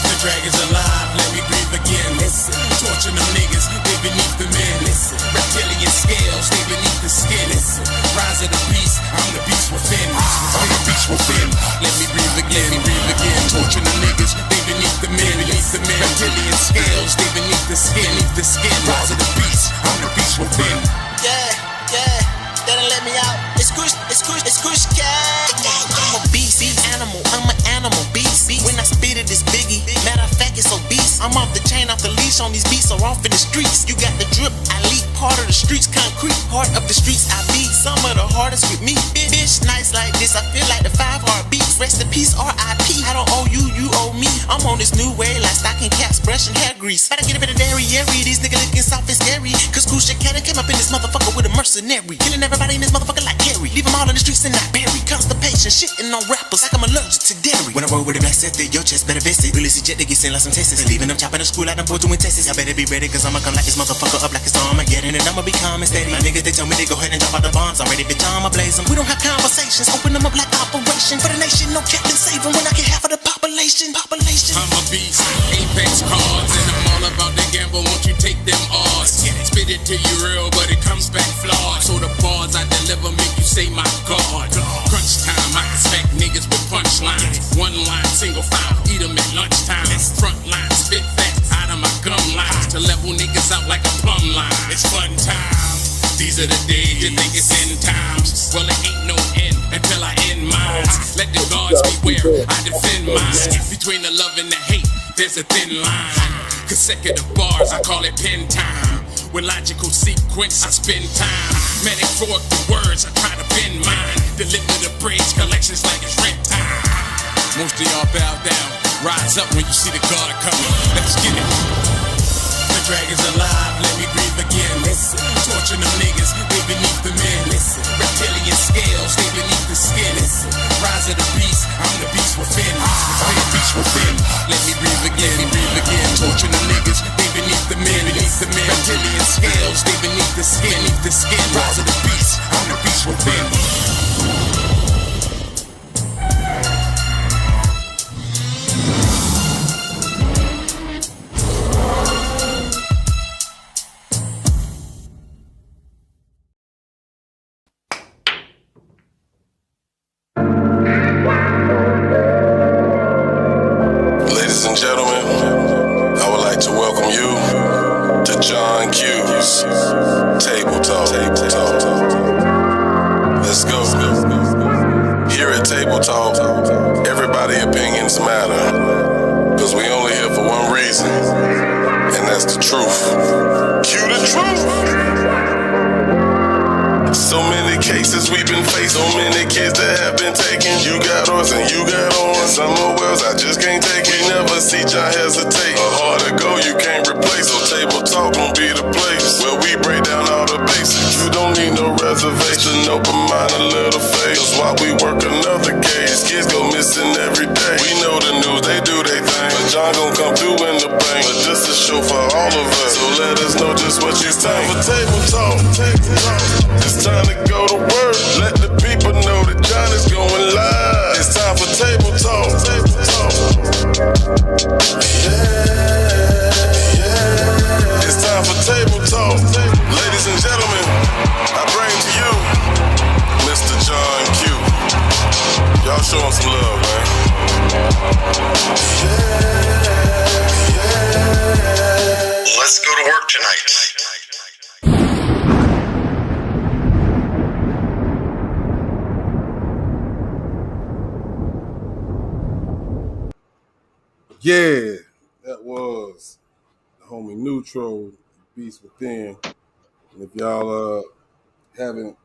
The dragons alive, let me breathe again. Listen, torching them niggas, they beneath the men. Listen, reptilian scales, they beneath the skin. Listen, rise of the beast, I'm the beast within. I'm the beast within. Let me breathe again, torching them niggas, they beneath the men. Reptilian scales, they beneath the skin. Rise of the beast, I'm the beast within. Yeah, they done let me out. It's Kush Cat. I'm a beast animal, I'm an animal beast. When I spit it, it's Biggie. Matter of fact, it's obese. I'm off the chain, off the leash on these beats, or off in the streets. You got the drip, I leak. Heart of the streets, concrete. Heart of the streets, I be some of the hardest with me. Bitch, nights like this, I feel like the 5 heartbeats. Rest in peace, R.I.P. I don't owe you, you owe me. I'm on this new way, like stocking caps, brush and hair grease. Gotta get a bit of dairy, these niggas looking soft and scary. Cause Kusha Cannon came up in this motherfucker with a mercenary. Killing everybody in this motherfucker like Gary. Leave them all in the streets and not bury. Constipation, shitting on rappers like I'm allergic to dairy. When I roll with a black set, your chest better vest it. Really jet, they get sent like some tests. Leaving them chopping the school like I'm bored doing tests. I better be ready, cause I'ma come like this motherfucker up like it's Armageddon. And I'ma be calm and steady. My niggas, they tell me they go ahead and drop out the bombs. I'm ready, bitch, I'ma blaze them. We don't have conversations, open them up like operation. For the nation, no captain saving when I get half of the population. I'm a beast, apex cards, and I'm all about the gamble. Won't you take them odds? Spit it to you real, but it comes back flawed. So the bars I deliver make you say my God. Crunch time, I can smack niggas with punchlines. One line, single file, eat them at lunchtime. Front line, spit facts out of my gum lines to level niggas out like a plumb line. It's fun time. These are the days you think it's end times. Well, it ain't no end until I end mine. Let the gods beware, I defend mine. Between the love and the hate, there's a thin line. Consecutive bars, I call it pen time. With logical sequence, I spend time. Metaphoric the words, I try to bend mine. Deliver the bridge, collections like it's rent time. Most of y'all bow down, rise up when you see the guard coming. Let's get it. The dragon's alive, let me breathe again. Listen, torturing them niggas, they beneath the men. Listen, reptilian scales, they beneath the skin. Listen, rise of the beast, I'm the beast within. The beast within. Let me breathe again, torturing them niggas, they beneath the men. Reptilian scales, they beneath the skin. Rise of the beast, I'm the beast within. Ladies and gentlemen, I would like to welcome you to John Q's Table Talk. Let's go. Here at Table Talk, everybody opinions matter. Cause we only here for one reason, and that's the truth. Cue the truth. So many cases we've been facing, so many kids that have been taken. You got us and you got on. Some more wells I just can't take it. We never see John hesitate. A hard to go you can't replace. So Table Talk gon' be the place where we break down all the basics. You don't need no reservation, open mind, a little face. That's why we work another case. Kids go missing every day. We know the news, they do their thing, but John gon' come through in the bank. But this is a show for all of us, so let us know just what you think. For Table Talk, it's time to go to work. Let the people know that John is going live. It's time for Table Talk. Yeah. It's time for Table Talk. Ladies and gentlemen, I bring to you Mr. John Q. Y'all show him some love, man. Yeah. Let's go to work tonight. Yeah, that was the homie Neutro, Beast Within. And if y'all haven't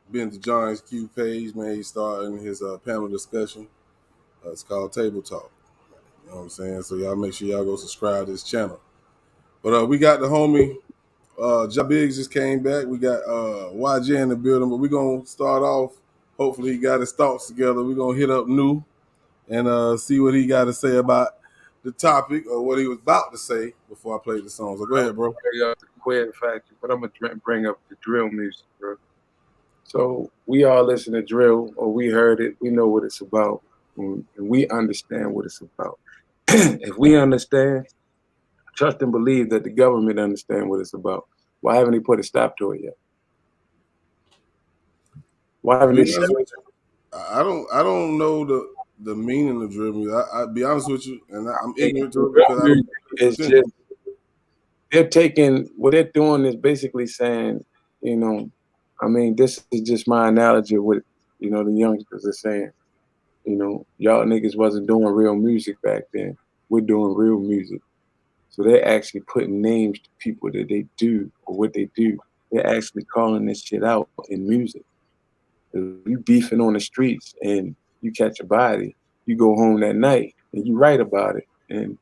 been to John's Q page, man, he's starting his panel discussion. It's called Table Talk. You know what I'm saying? So y'all make sure y'all go subscribe to this channel. But we got the homie, Ja Biggs just came back. We got YJ in the building, but we're going to start off. Hopefully he got his thoughts together. We're going to hit up New and see what he got to say about the topic or what he was about to say before I play the song. So go ahead, bro. Queer factor, but I'm gonna bring up the drill music, bro. So we all listen to drill, or we heard it. We know what it's about, and we understand what it's about. If we understand, trust and believe that the government understand what it's about. Why haven't they put a stop to it yet? Why haven't they? I don't know the meaning of drill music. I'll be honest with you, and I'm ignorant to it because I don't. It's just they're taking what they're doing is basically saying, you know, I mean, this is just my analogy of what, you know, the youngsters are saying. You know, y'all niggas wasn't doing real music back then. We're doing real music. So they're actually putting names to people that they do or what they do. They're actually calling this shit out in music. If you beefing on the streets and you catch a body, you go home that night and you write about it and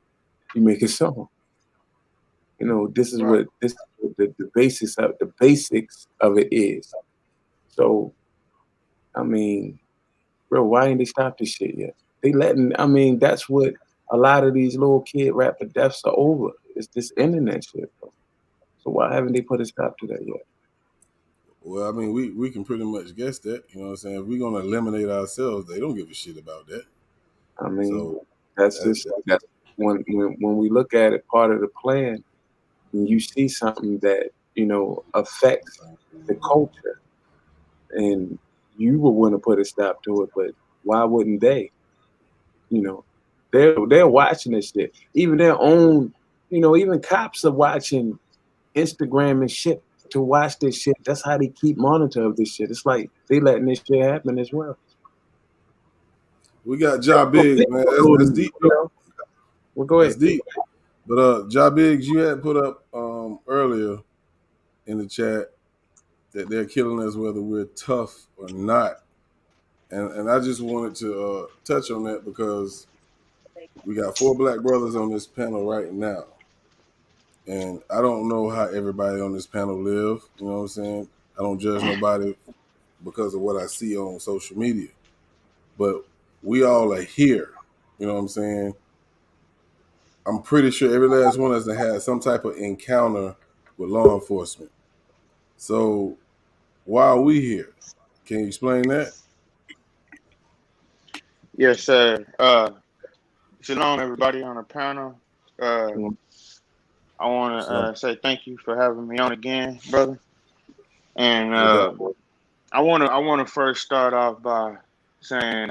you make a song. You know, this is what the basics of it is. So, I mean, bro, why ain't they stopped this shit yet? That's what a lot of these little kid rapper deaths are over. It's this internet shit, bro. So why haven't they put a stop to that yet? Well, I mean, we can pretty much guess that. You know what I'm saying? If we're gonna eliminate ourselves, they don't give a shit about that. I mean, that's when we look at it, part of the plan. When you see something that affects the culture, and you would want to put a stop to it, but why wouldn't they? They're watching this shit. Even their own, even cops are watching Instagram and shit to watch this shit. That's how they keep monitor of this shit. It's like they letting this shit happen as well. We got Ja Biggs, man. That's deep. Well, go ahead. That's deep. But Ja Biggs, you had put up earlier in the chat that they're killing us whether we're tough or not. And I just wanted to touch on that because we got 4 black brothers on this panel right now. And I don't know how everybody on this panel live. You know what I'm saying? I don't judge nobody because of what I see on social media. But we all are here. You know what I'm saying? I'm pretty sure every last one of us has had some type of encounter with law enforcement. So why are we here? Can you explain that? Yes, sir. Shalom, everybody on the panel. I want to say thank you for having me on again, brother. And I want to first start off by saying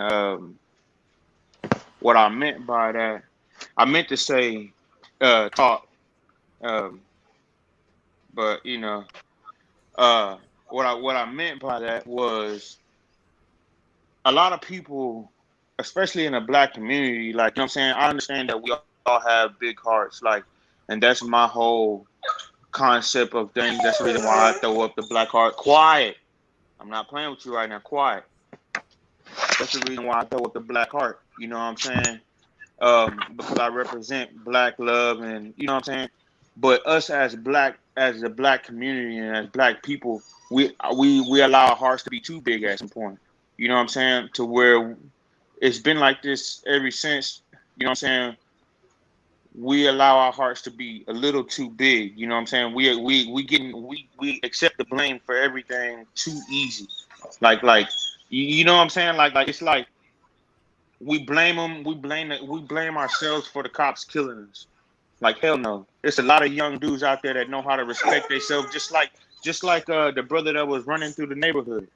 what I meant by that. I meant to say talk, but what I meant by that was a lot of people, especially in the black community, like, you know what I'm saying? I understand that we all have big hearts, like, and that's my whole concept of things. That's the reason why I throw up the black heart. Quiet. I'm not playing with you right now. Quiet. That's the reason why I throw up the black heart. You know what I'm saying? Because I represent black love, and you know what I'm saying? But us as the black community and as black people, we allow our hearts to be too big at some point. You know what I'm saying? To where it's been like this ever since, you know what I'm saying? We allow our hearts to be a little too big. You know what I'm saying? We accept the blame for everything too easy. Like you know what I'm saying? Like it's like we blame them. We blame ourselves for the cops killing us. Like, hell no. There's a lot of young dudes out there that know how to respect themselves, just like the brother that was running through the neighborhood.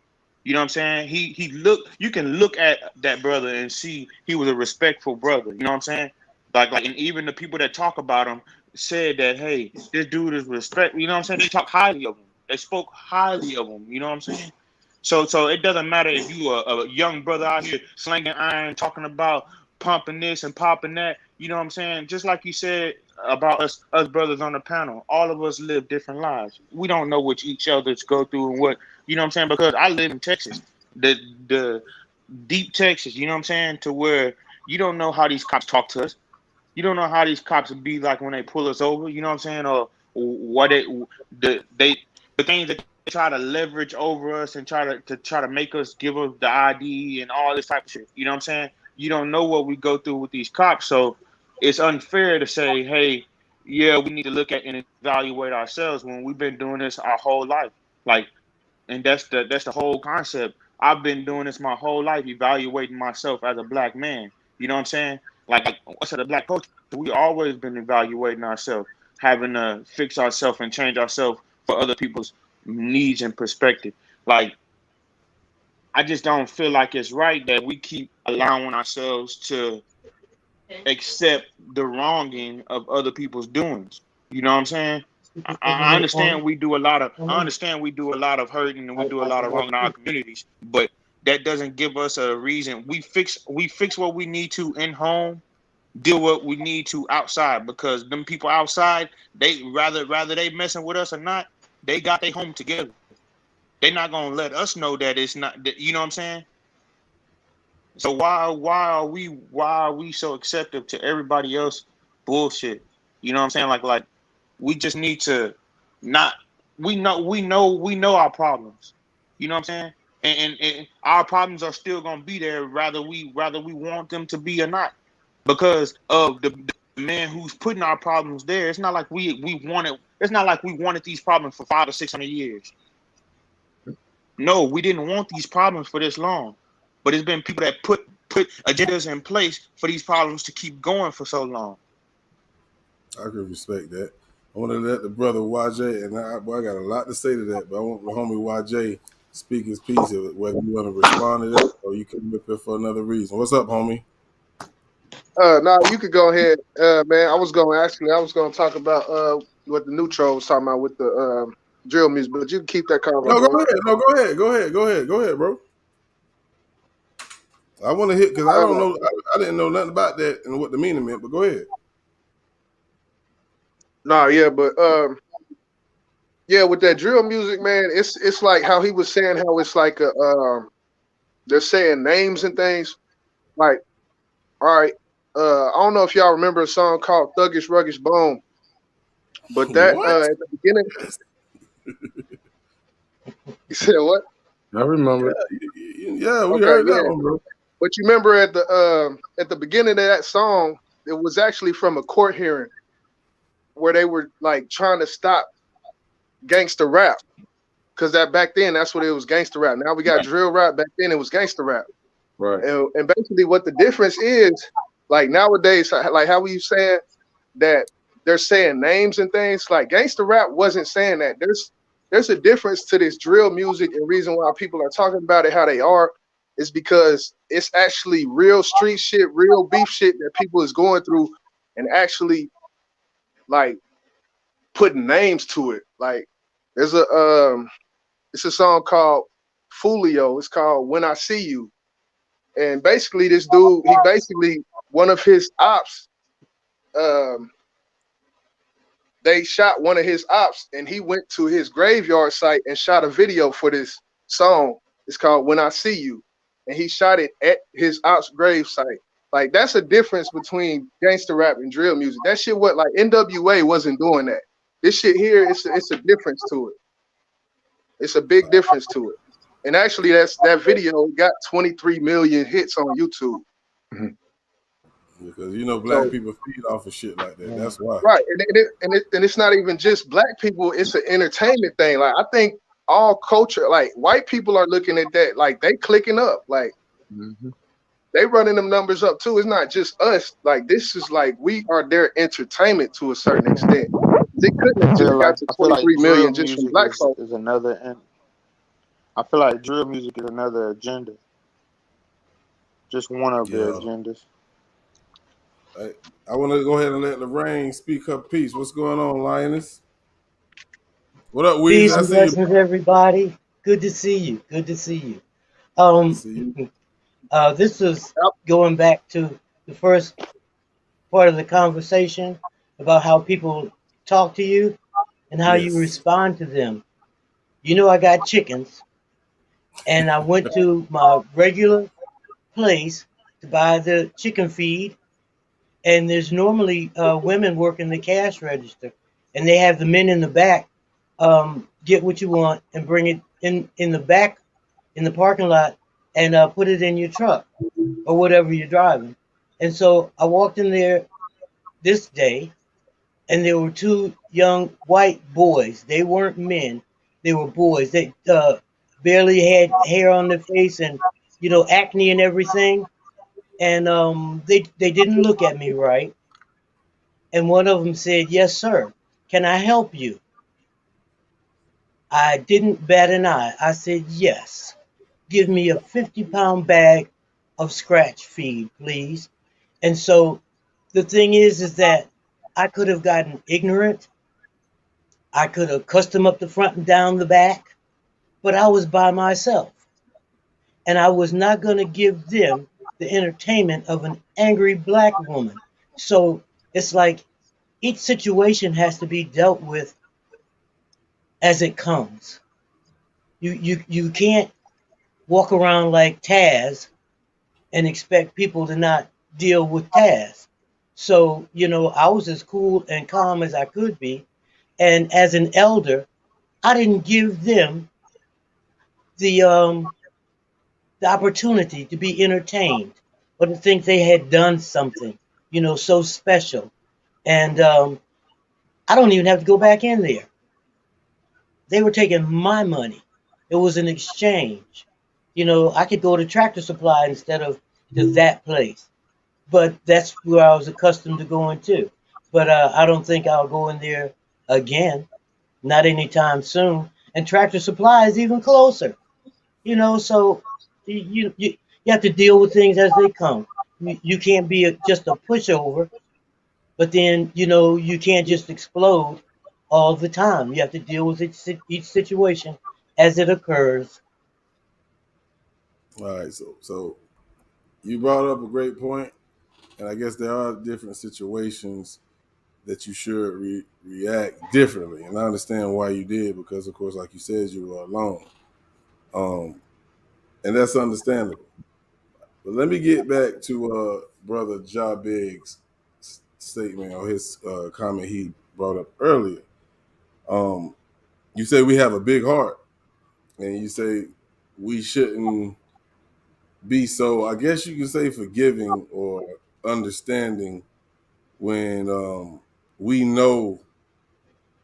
You know what I'm saying? You can look at that brother and see he was a respectful brother. You know what I'm saying? Like, and even the people that talk about him said that, hey, this dude is respect. You know what I'm saying? They talk highly of him. They spoke highly of him. You know what I'm saying? So it doesn't matter if you are a young brother out here slinging iron, talking about pumping this and popping that. You know what I'm saying? Just like you said about us brothers on the panel, all of us live different lives. We don't know what each other's go through and what, you know what I'm saying? Because I live in Texas, the deep Texas, you know what I'm saying? To where you don't know how these cops talk to us. You don't know how these cops would be like when they pull us over, you know what I'm saying? Or what the things that they try to leverage over us and try to make us give us the ID and all this type of shit. You know what I'm saying? You don't know what we go through with these cops. So it's unfair to say, hey, yeah, we need to look at and evaluate ourselves when we've been doing this our whole life. Like, and that's the whole concept. I've been doing this my whole life, evaluating myself as a black man. You know what I'm saying? Like us as a black culture, we always been evaluating ourselves, having to fix ourselves and change ourselves for other people's needs and perspective. Like, I just don't feel like it's right that we keep allowing ourselves to accept the wronging of other people's doings. You know what I'm saying? I understand we do a lot of hurting and we do a lot of wrong in our communities, but that doesn't give us a reason. We fix what we need to in home, deal with what we need to outside, because them people outside, they rather they messing with us or not, they got their home together. They not gonna let us know that it's not. That, you know what I'm saying? So why are we so accepting to everybody else bullshit? You know what I'm saying? Like we just need to not. We know our problems. You know what I'm saying? And our problems are still gonna be there, whether we want them to be or not, because of the man who's putting our problems there. It's not like we wanted. It's not like we wanted these problems for 500 or 600 years. No, we didn't want these problems for this long, but it's been people that put agendas in place for these problems to keep going for so long. I can respect that. I want to let the brother YJ, and I got a lot to say to that, but I want the homie YJ speak his piece, whether you want to respond to that or you can whip it for another reason. What's up, homie? No, you could go ahead, man. I was going to talk about what the Neutral was talking about with the drill music, but you can keep that convo. No, go ahead, bro. I want to hit because I don't know. I didn't know nothing about that and what the meaning meant. But go ahead. No, yeah, but yeah, with that drill music, man, it's like how he was saying how it's like they're saying names and things. Like, all right, I don't know if y'all remember a song called "Thuggish Ruggish Bone," but that at the beginning. You said what? I remember. Yeah, we heard that one, bro. But you remember at the beginning of that song, it was actually from a court hearing where they were like trying to stop gangster rap, because that back then that's what it was, gangster rap. Now we got drill rap. Back then it was gangster rap. Right. And basically what the difference is, like nowadays, like how we saying that they're saying names and things, like gangster rap wasn't saying that. There's a difference to this drill music, and reason why people are talking about it how they are is because it's actually real street shit, real beef shit that people is going through, and actually like putting names to it. Like there's it's a song called Fulio. It's called When I See You. And basically this dude, he basically, one of his ops, they shot one of his ops, and he went to his graveyard site and shot a video for this song. It's called When I See You. And he shot it at his ops grave site. Like, that's a difference between gangster rap and drill music. That shit, what, like NWA wasn't doing that. This shit here, it's a difference to it. It's a big difference to it. And actually, that video got 23 million hits on YouTube. Because black people feed off of shit like that. That's why. Right, and it's not even just black people. It's an entertainment thing. Like, I think all culture, like white people are looking at that, like they clicking up, like they running them numbers up too. It's not just us. Like, this is like we are their entertainment to a certain extent. They couldn't have just got to 23 million just from black folks. I feel like drill music is another agenda. Just one of their agendas. I want to go ahead and let Lorraine speak her piece. What's going on, Lioness? What up, Weezy? Peace and blessings, everybody. Good to see you. Good to see you. This was going back to the first part of the conversation about how people talk to you and how you respond to them. I got chickens, and I went to my regular place to buy the chicken feed, and there's normally women working the cash register, and they have the men in the back get what you want and bring it in the back in the parking lot and put it in your truck or whatever you're driving. And so I walked in there this day, and there were two young white boys. They weren't men. They were boys. They barely had hair on their face and, acne and everything. And they didn't look at me right. And one of them said, "Yes, sir. Can I help you?" I didn't bat an eye. I said, "Yes. Give me a 50-pound bag of scratch feed, please." And so the thing is that I could have gotten ignorant. I could have cussed them up the front and down the back, but I was by myself. And I was not going to give them the entertainment of an angry black woman. So it's like each situation has to be dealt with as it comes. You can't walk around like Taz and expect people to not deal with Taz. So, I was as cool and calm as I could be. And as an elder, I didn't give them the opportunity to be entertained or to think they had done something, so special. And I don't even have to go back in there. They were taking my money. It was an exchange. I could go to Tractor Supply instead of to that place. But that's where I was accustomed to going to. But I don't think I'll go in there again, not anytime soon. And Tractor Supply is even closer, so you have to deal with things as they come. You can't be just a pushover, but then, you can't just explode all the time. You have to deal with each situation as it occurs. All right, so you brought up a great point, and I guess there are different situations that you should react differently, and I understand why you did, because of course, like you said, you were alone, and that's understandable. But let me get back to Brother Ja Biggs' statement or his comment he brought up earlier. You say we have a big heart, and you say we shouldn't be so, I guess you could say, forgiving or understanding when we know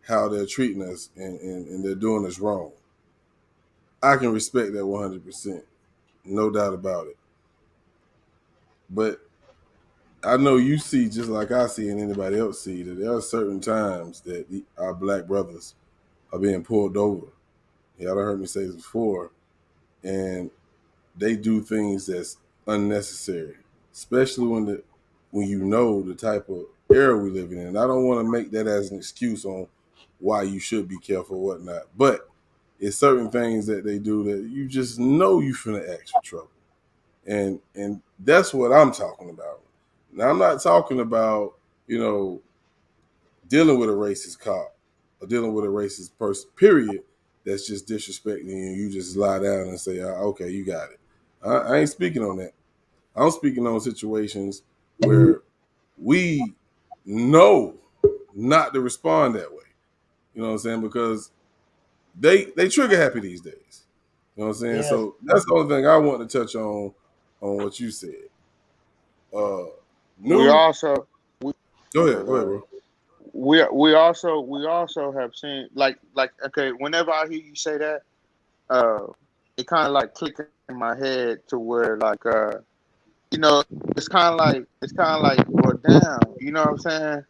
how they're treating us and they're doing us wrong. I can respect that 100%, no doubt about it. But I know you see, just like I see and anybody else see, that there are certain times that our black brothers are being pulled over. Y'all done heard me say this before, and they do things that's unnecessary, especially when you know the type of era we living in. And I don't want to make that as an excuse on why you should be careful or whatnot, but it's certain things that they do that you just know you finna ask for trouble. And that's what I'm talking about. Now, I'm not talking about, dealing with a racist cop or dealing with a racist person, period, that's just disrespecting you and you just lie down and say, okay, you got it. I ain't speaking on that. I'm speaking on situations where we know not to respond that way. You know what I'm saying? Because they trigger happy these days. You know what I'm saying? Yes. So that's the only thing I want to touch on what you said. We also go ahead, bro. We also have seen like okay, whenever I hear you say that, it kind of like clicked in my head to where like it's kind of like well, damn, you know what I'm saying?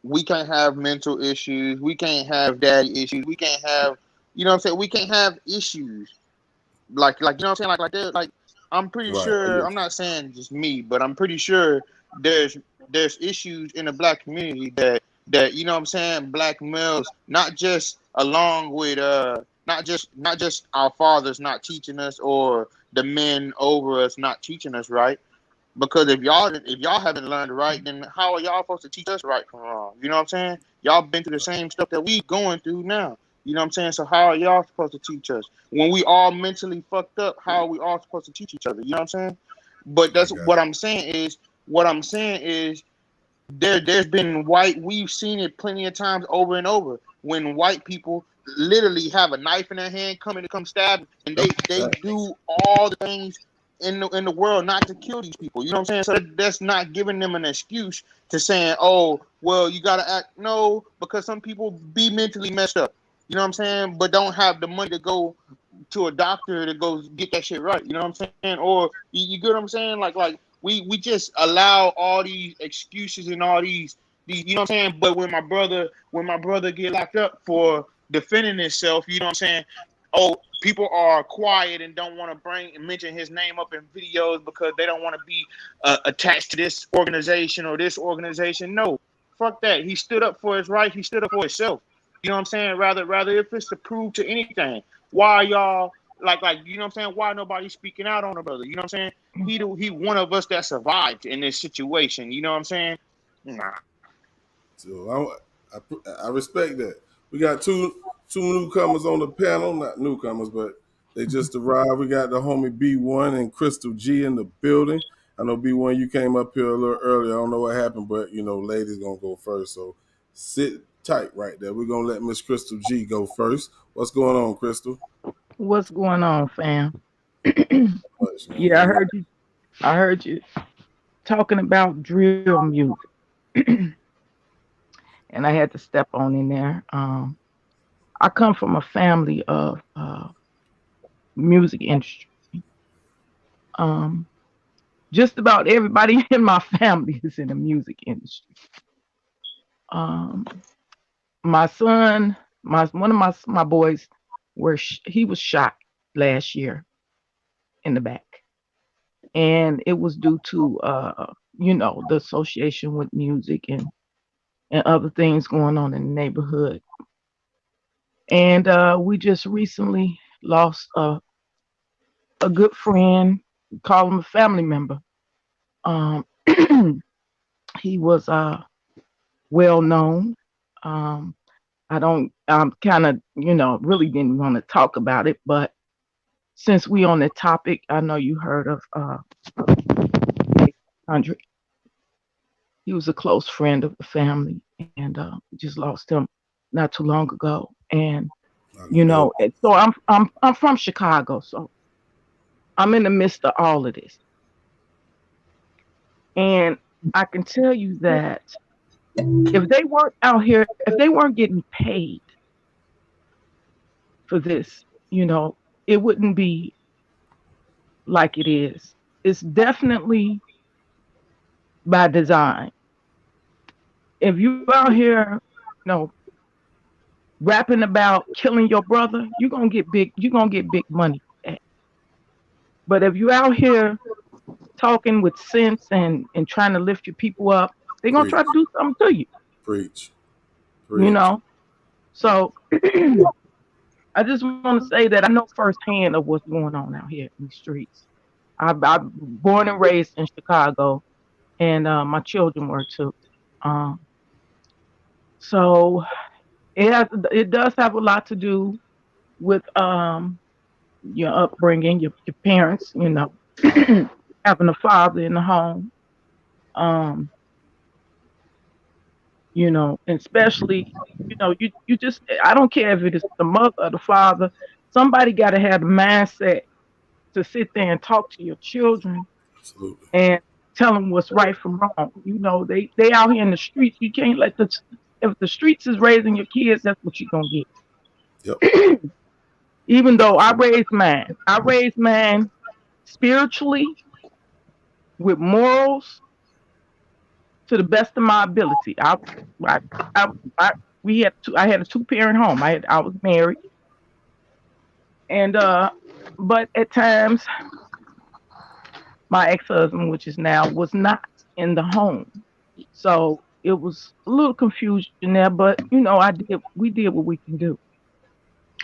We can't have mental issues, we can't have daddy issues, we can't have, you know what I'm saying? We can't have issues like you know what I'm saying? Like I'm pretty sure, I'm not saying just me, but I'm pretty sure there's issues in the black community that you know what I'm saying, black males, not just along with not just our fathers not teaching us or the men over us not teaching us right. Because if y'all haven't learned right, then how are y'all supposed to teach us right from wrong? You know what I'm saying? Y'all been through the same stuff that we going through now. You know what I'm saying? So how are y'all supposed to teach us? When we all mentally fucked up, how are we all supposed to teach each other? You know what I'm saying? But that's what I'm saying is there's been we've seen it plenty of times over and over when white people literally have a knife in their hand coming to come stab, and they do all the things in the world not to kill these people. You know what I'm saying? So that's not giving them an excuse to saying, oh, well, you gotta act. No, because some people be mentally messed up. You know what I'm saying? But don't have the money to go to a doctor to go get that shit right. You know what I'm saying? Or you get what I'm saying? Like we just allow all these excuses and all these you know what I'm saying? But when my brother get locked up for defending himself, you know what I'm saying? Oh, people are quiet and don't want to mention his name up in videos because they don't want to be attached to this organization or this organization. No, fuck that. He stood up for his right. He stood up for himself. You know what I'm saying? Rather if it's to prove to anything, why y'all like you know what I'm saying? Why nobody speaking out on a brother? You know what I'm saying? He one of us that survived in this situation. You know what I'm saying? Nah. So I respect that. We got two newcomers on the panel, not newcomers, but they just arrived. We got the homie B1 and Crystal G in the building. I know B1, you came up here a little earlier. I don't know what happened, but ladies gonna go first. So sit tight right there. We're gonna let Miss Crystal G go first. What's going on, Crystal? What's going on, fam? Yeah, I heard you talking about drill music. And I had to step on in there. I come from a family of music industry. Just about everybody in my family is in the music industry. My son, one of my boys, he was shot last year in the back, and it was due to the association with music and other things going on in the neighborhood. And we just recently lost a good friend. We call him a family member. He was well known. I'm kind of, really didn't want to talk about it, but since we on the topic, I know you heard of Andre. He was a close friend of the family, and we just lost him not too long ago. And so I'm from Chicago, so I'm in the midst of all of this. And I can tell you that if they weren't out here, if they weren't getting paid for this, it wouldn't be like it is. It's definitely by design. If you out here, rapping about killing your brother, you're gonna get big money for that. But if you out here talking with sense and trying to lift your people up, they're gonna try to do something to you. Preach. So I just want to say that I know firsthand of what's going on out here in the streets. I'm born and raised in Chicago, and my children were too. So it does have a lot to do with your upbringing, your parents, having a father in the home, and especially, you just, I don't care if it is the mother or the father, somebody got to have the mindset to sit there and talk to your children. Absolutely. And tell them what's right from wrong. They out here in the streets. You can't let if the streets is raising your kids, that's what you're gonna get. Yep. Even though I raised mine spiritually, with morals, to the best of my ability. I had a 2-parent home. I was married, and but at times my ex-husband, which is now, was not in the home, so it was a little confusion there. But we did what we can do.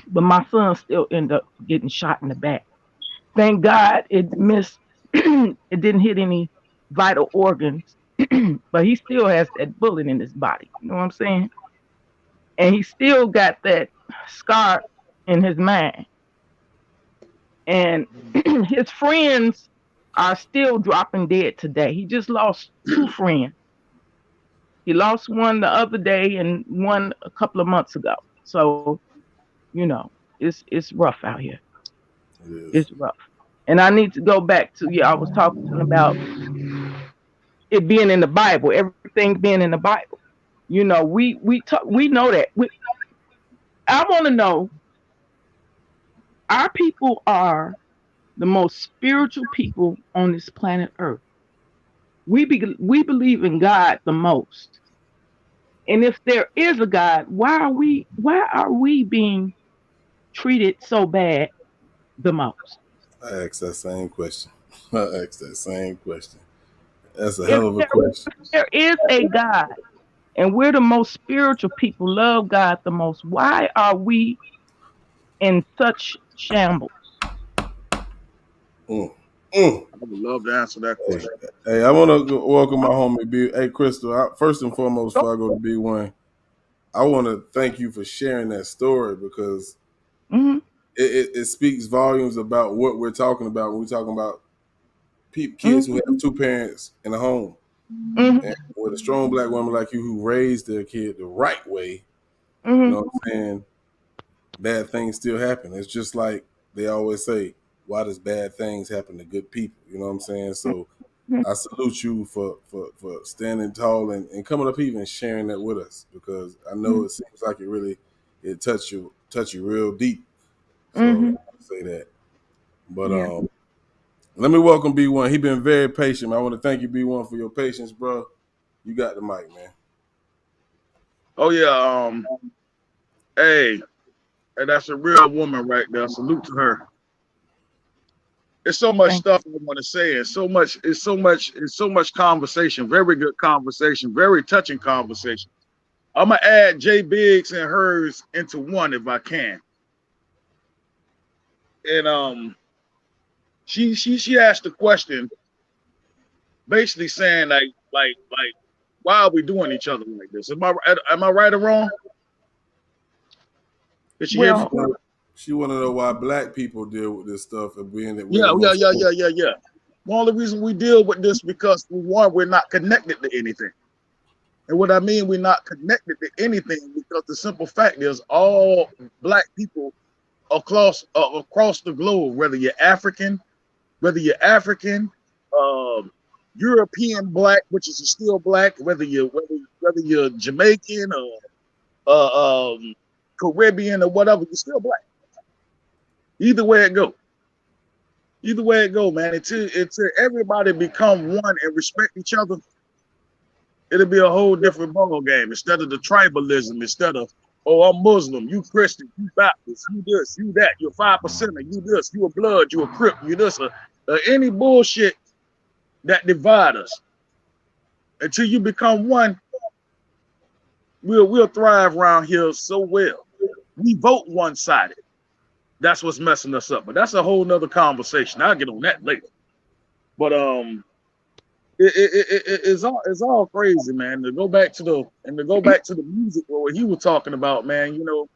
But my son still ended up getting shot in the back. Thank God it missed. It didn't hit any vital organs, but he still has that bullet in his body. You know what I'm saying? And he still got that scar in his mind. And his friends are still dropping dead today. He just lost 2 friends. He lost one the other day and one a couple of months ago. So, it's rough out here. It's rough. And I need to go back to, I was talking about it being in the Bible, everything being in the Bible. We know that. I want to know, our people are the most spiritual people on this planet Earth. We believe in God the most. And if there is a God, why are we being treated so bad the most? I asked that same question. That's a hell of a question. If there is a God, and we're the most spiritual people, love God the most, why are we in such shambles? Mm. I would love to answer that question. Hey, I want to welcome my homie B. Hey, Crystal. First and foremost, before I go to B1, I want to thank you for sharing that story because it speaks volumes about what we're talking about when we're talking about kids who have two parents in a home. And with a strong black woman like you who raised their kid the right way, you know what I'm saying? Bad things still happen. It's just like they always say, why does bad things happen to good people? You know what I'm saying? So I salute you for standing tall and coming up even and sharing that with us because I know it seems like it touch you real deep. So I say that. But let me welcome B1. He been very patient. I want to thank you, B1, for your patience, bro. You got the mic, man. Oh yeah, hey, and that's a real woman right there. Salute to her. There's so much stuff I want to say. It's so much conversation. Very good conversation. Very touching conversation. I'm gonna add Jay Biggs and hers into one if I can. And she asked the question, basically saying like why are we doing each other like this? Am I right or wrong? Did she hear me? She want to know why black people deal with this stuff and being that. Yeah. The only reason we deal with this because we're not connected to anything. And what I mean, we're not connected to anything because the simple fact is all black people across the globe, whether you're African, European black, which is still black, whether you're Jamaican or Caribbean or whatever, you're still black. Either way it go, man. Until everybody become one and respect each other, it'll be a whole different ball game. Instead of the tribalism, instead of, oh, I'm Muslim, you Christian, you Baptist, you this, you that, you're 5%er, you this, you a blood, you a Crip, you this, any bullshit that divide us. Until you become one, we'll thrive around here so well. We vote one-sided. That's what's messing us up. But that's a whole nother conversation. I'll get on that later. But it's all crazy, man. To go back to the music what he was talking about, man. You know,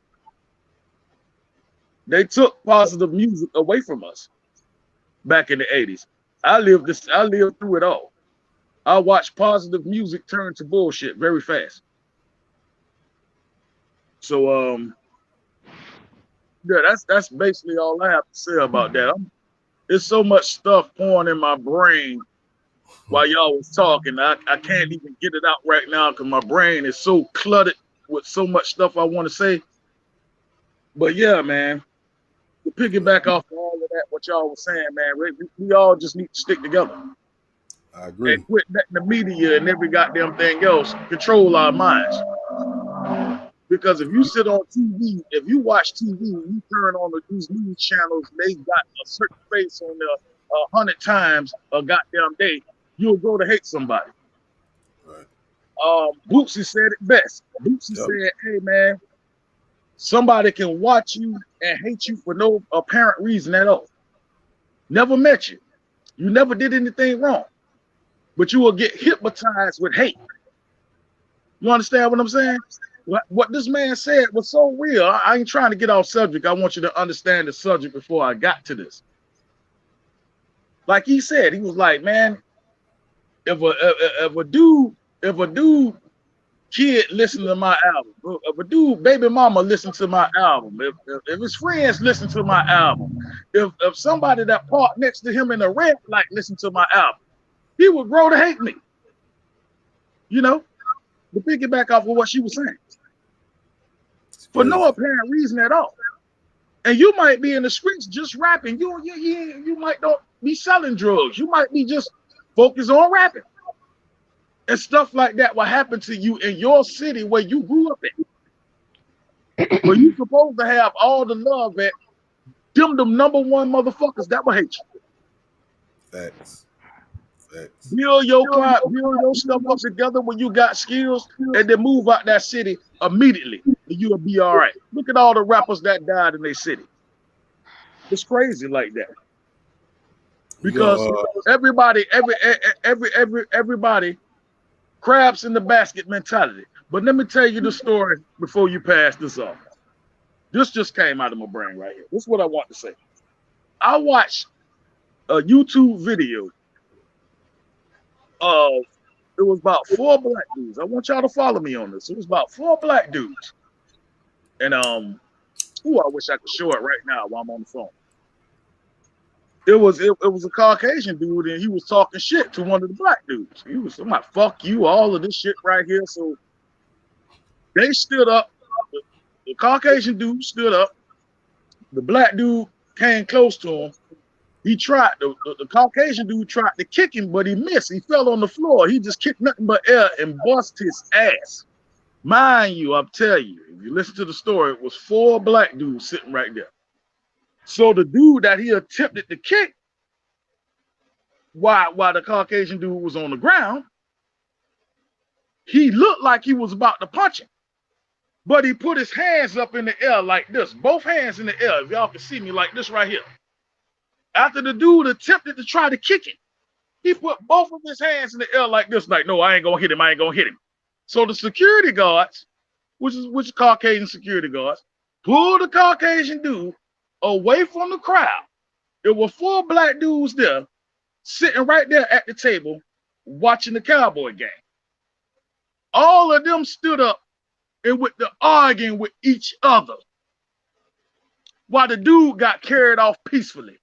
they took positive music away from us back in the 80s. I lived through it all. I watched positive music turn to bullshit very fast. So yeah, that's basically all I have to say about that. There's so much stuff pouring in my brain while y'all was talking. I can't even get it out right now because my brain is so cluttered with so much stuff I want to say. But yeah, man, to piggyback off of all of that, what y'all was saying, man, we all just need to stick together. I agree. And quit letting the media and every goddamn thing else control our minds. Because if you sit on TV, if you watch TV, you turn on these news channels, they got a certain face on there 100 times a goddamn day, you'll go to hate somebody. Right. Bootsy said it best. Bootsy said, hey, man, somebody can watch you and hate you for no apparent reason at all. Never met you. You never did anything wrong. But you will get hypnotized with hate. You understand what I'm saying? What this man said was so real. I ain't trying to get off subject. I want you to understand the subject before I got to this. Like he said, he was like, man, if a dude kid listen to my album, if a dude baby mama listen to my album, if his friends listen to my album, if somebody that parked next to him in a red light listen to my album, he would grow to hate me. You know, to piggyback off of what she was saying. For no apparent reason at all. And you might be in the streets just rapping. You might not be selling drugs. You might be just focused on rapping. And stuff like that will happen to you in your city where you grew up in. Where you supposed to have all the love at them number one motherfuckers that will hate you. Facts. Build your stuff up together when you got skills and then move out that city immediately and you'll be all right. Look at all the rappers that died in their city. It's crazy like that. because everybody crabs in the basket mentality. But let me tell you the story before you pass this off. This just came out of my brain right here. This is what I want to say. I watched a YouTube video of, it was about 4 black dudes. I want y'all to follow me on this. It was about 4 black dudes. And I wish I could show it right now while I'm on the phone. It was a Caucasian dude, and he was talking shit to one of the black dudes. He was like, fuck you, all of this shit right here. So they stood up. The Caucasian dude stood up. The black dude came close to him. He tried, the Caucasian dude tried to kick him, but he missed. He fell on the floor. He just kicked nothing but air and bust his ass. Mind you, I'll tell you, if you listen to the story, it was 4 black dudes sitting right there. So the dude that he attempted to kick while the Caucasian dude was on the ground, he looked like he was about to punch him. But he put his hands up in the air like this, both hands in the air, if y'all can see me, like this right here. After the dude attempted to try to kick him, he put both of his hands in the air like this, like, no, I ain't gonna hit him, I ain't gonna hit him. So the security guards, which is Caucasian security guards, pulled the Caucasian dude away from the crowd. There were 4 black dudes there, sitting right there at the table, watching the Cowboy game. All of them stood up and with the arguing with each other while the dude got carried off peacefully.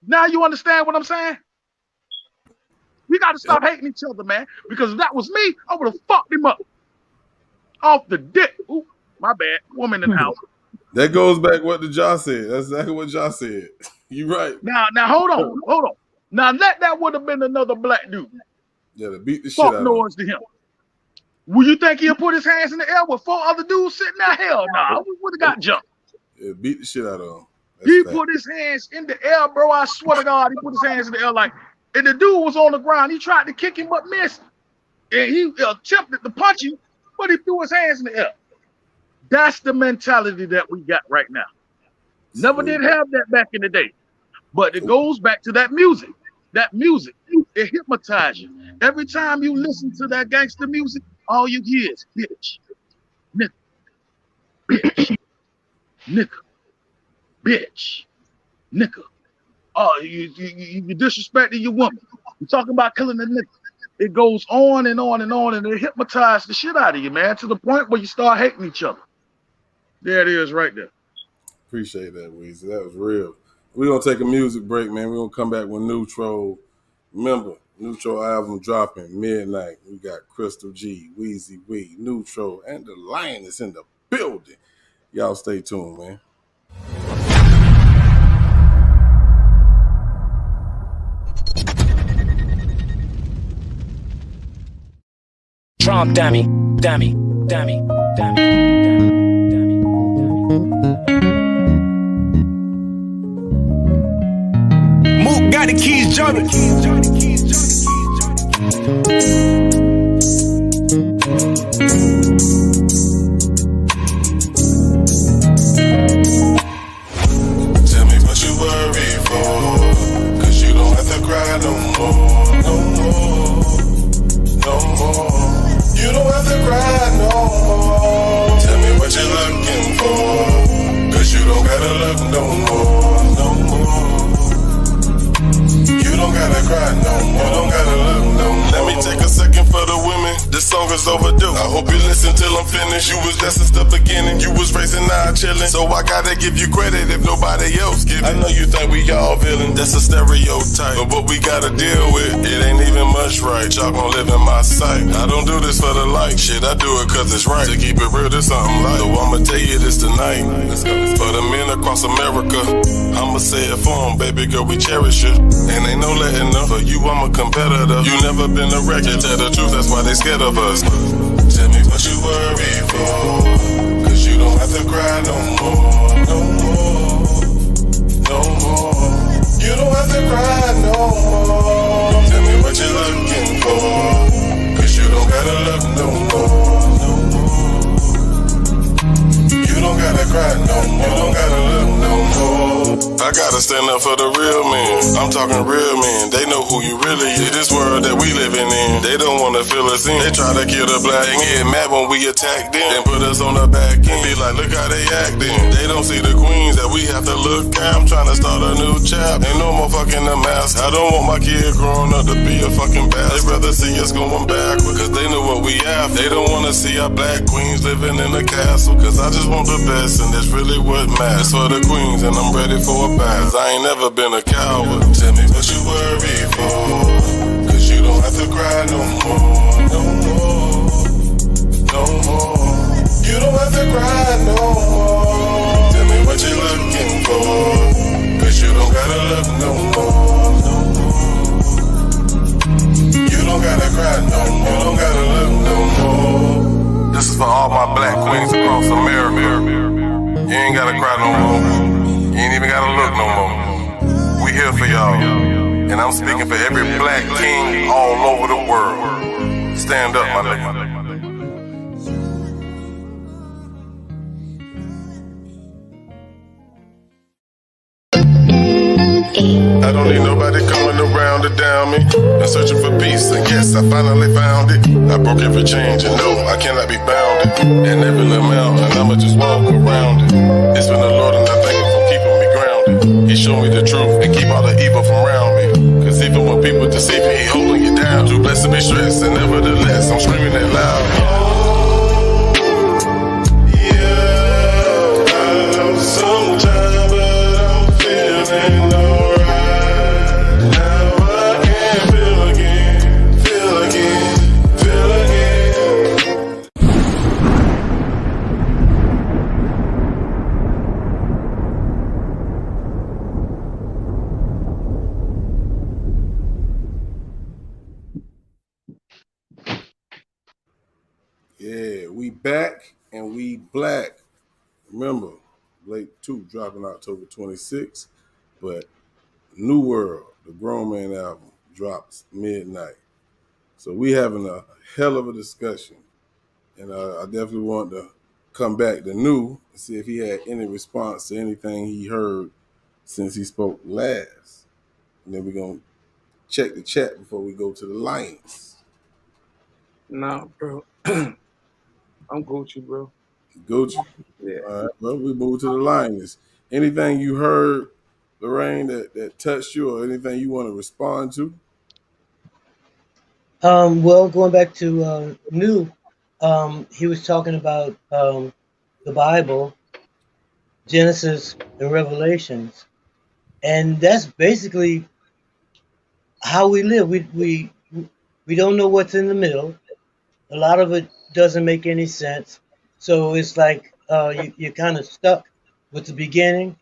Now you understand what I'm saying? We got to stop hating each other, man, because if that was me, I would have fucked him up off the dick. Ooh, my bad. Woman in the house. That goes back what the Josh said. That's exactly what Josh said. You right. Now hold on. Now that would have been another black dude. Yeah, to beat the shit out of him. Noise to him. Will you think he'll put his hands in the air with 4 other dudes sitting there? Hell no. We would have got jumped. Yeah, beat the shit out of him. He put his hands in the air, bro. I swear to God, he put his hands in the air like, and the dude was on the ground. He tried to kick him but missed. And he attempted to punch him, but he threw his hands in the air. That's the mentality that we got right now. Never did have that back in the day. But it goes back to that music. That music, it hypnotizes you. Every time you listen to that gangster music, all you hear is bitch, nigga, bitch, nigga, bitch, nigga. Oh, you disrespecting your woman. You're talking about killing a nigga. It goes on and on and on, and it hypnotizes the shit out of you, man, to the point where you start hating each other. There it is right there. Appreciate that, Weezy. That was real. We're going to take a music break, man. We're going to come back with Neutro. Remember, Neutro album dropping midnight. We got Crystal G, Weezy Wee, Neutro, and the Lion is in the building. Y'all stay tuned, man. Trump dummy. Mook got the keys, Jordan. Tell me what you worry for, 'cause you don't have to cry no more, no more, no more. You don't have to cry no more. Tell me what you're looking for, 'cause you don't gotta look no more, no more. You don't gotta cry no more, you don't gotta look no more. Let me take a second for the women, this song is overdue. I hope you listen till I'm finished. You was there since the beginning, you was racing, now chilling. So I gotta give you credit if nobody else give it. I know you think we all villain, that's a stereotype, but what we gotta deal with, it ain't even much right. Y'all gon' live in my sight. I don't do this for the like, shit, I do it 'cause it's right. To keep it real, this something like, so I'ma tell you this tonight. For the men across America, I'ma say it for them, baby girl, we cherish it. And ain't no letting up, for you I'm a competitor. You never been a record, tell the truth, that's why they scared of us. Tell me what you worry for, 'cause you don't have to cry no more, no more, no more. You don't have to cry no more. Tell me what you're looking for, 'cause you don't gotta look no more, no more. You don't gotta cry no more, you don't gotta look no more. I I gotta stand up for the real men. I'm talking real men. They know who you really is. This world that we living in, they don't wanna fill us in. They try to kill the black and get mad when we attack them. Then put us on the back end. Be like, look how they acting. They don't see the queens that we have to look at. I'm trying to start a new chapter. Ain't no more fucking the mask. I don't want my kid growing up to be a fucking bastard. They rather see us going back because they know what we have. They don't wanna see our black queens living in a castle. Cause I just want the best and that's really what matters for the queens. And I'm ready for a bath. I ain't never been a coward. Tell me what you worry for. Cause you don't have to cry no more. No more. No more. You don't have to cry no more. Tell me what you're looking for. Cause you don't gotta look no more. No more. You don't gotta cry no more. You don't gotta look no more. This is for all my black queens across America. You ain't gotta cry no more. You ain't even gotta look no more. We here for y'all. And I'm speaking for every black king all over the world. Stand up, my nigga. I don't need nobody coming around to down me. I'm searching for peace, and yes, I finally found it. I broke every change, and no, I cannot be bounded. And every little mountain, and I'ma just walk around it. It's been the Lord, and I thank Him for keeping me grounded. He showed me the truth, and keep all the evil from around me. Cause even when people deceive you, He holding you down. Too blessed to be stressed, and nevertheless, I'm screaming it loud. Sometimes, but I'm feeling alright. Now I can feel again, feel again, feel again. Yeah, we back and we black. Remember, Blake 2 dropping October 26th, but New World, the Grown Man album, drops midnight. So we having a hell of a discussion, and I definitely want to come back to New and see if he had any response to anything he heard since he spoke last. And then we're going to check the chat before we go to the Lions. Nah, bro. I'm Gucci, bro. Gucci? Yeah. All right, well, we move to the Lions. Anything you heard, Lorraine, that touched you, or anything you want to respond to? Well, going back to New, he was talking about the Bible, Genesis and Revelations, and that's basically how we live. We don't know what's in the middle. A lot of it doesn't make any sense. So it's like you're kind of stuck with the beginning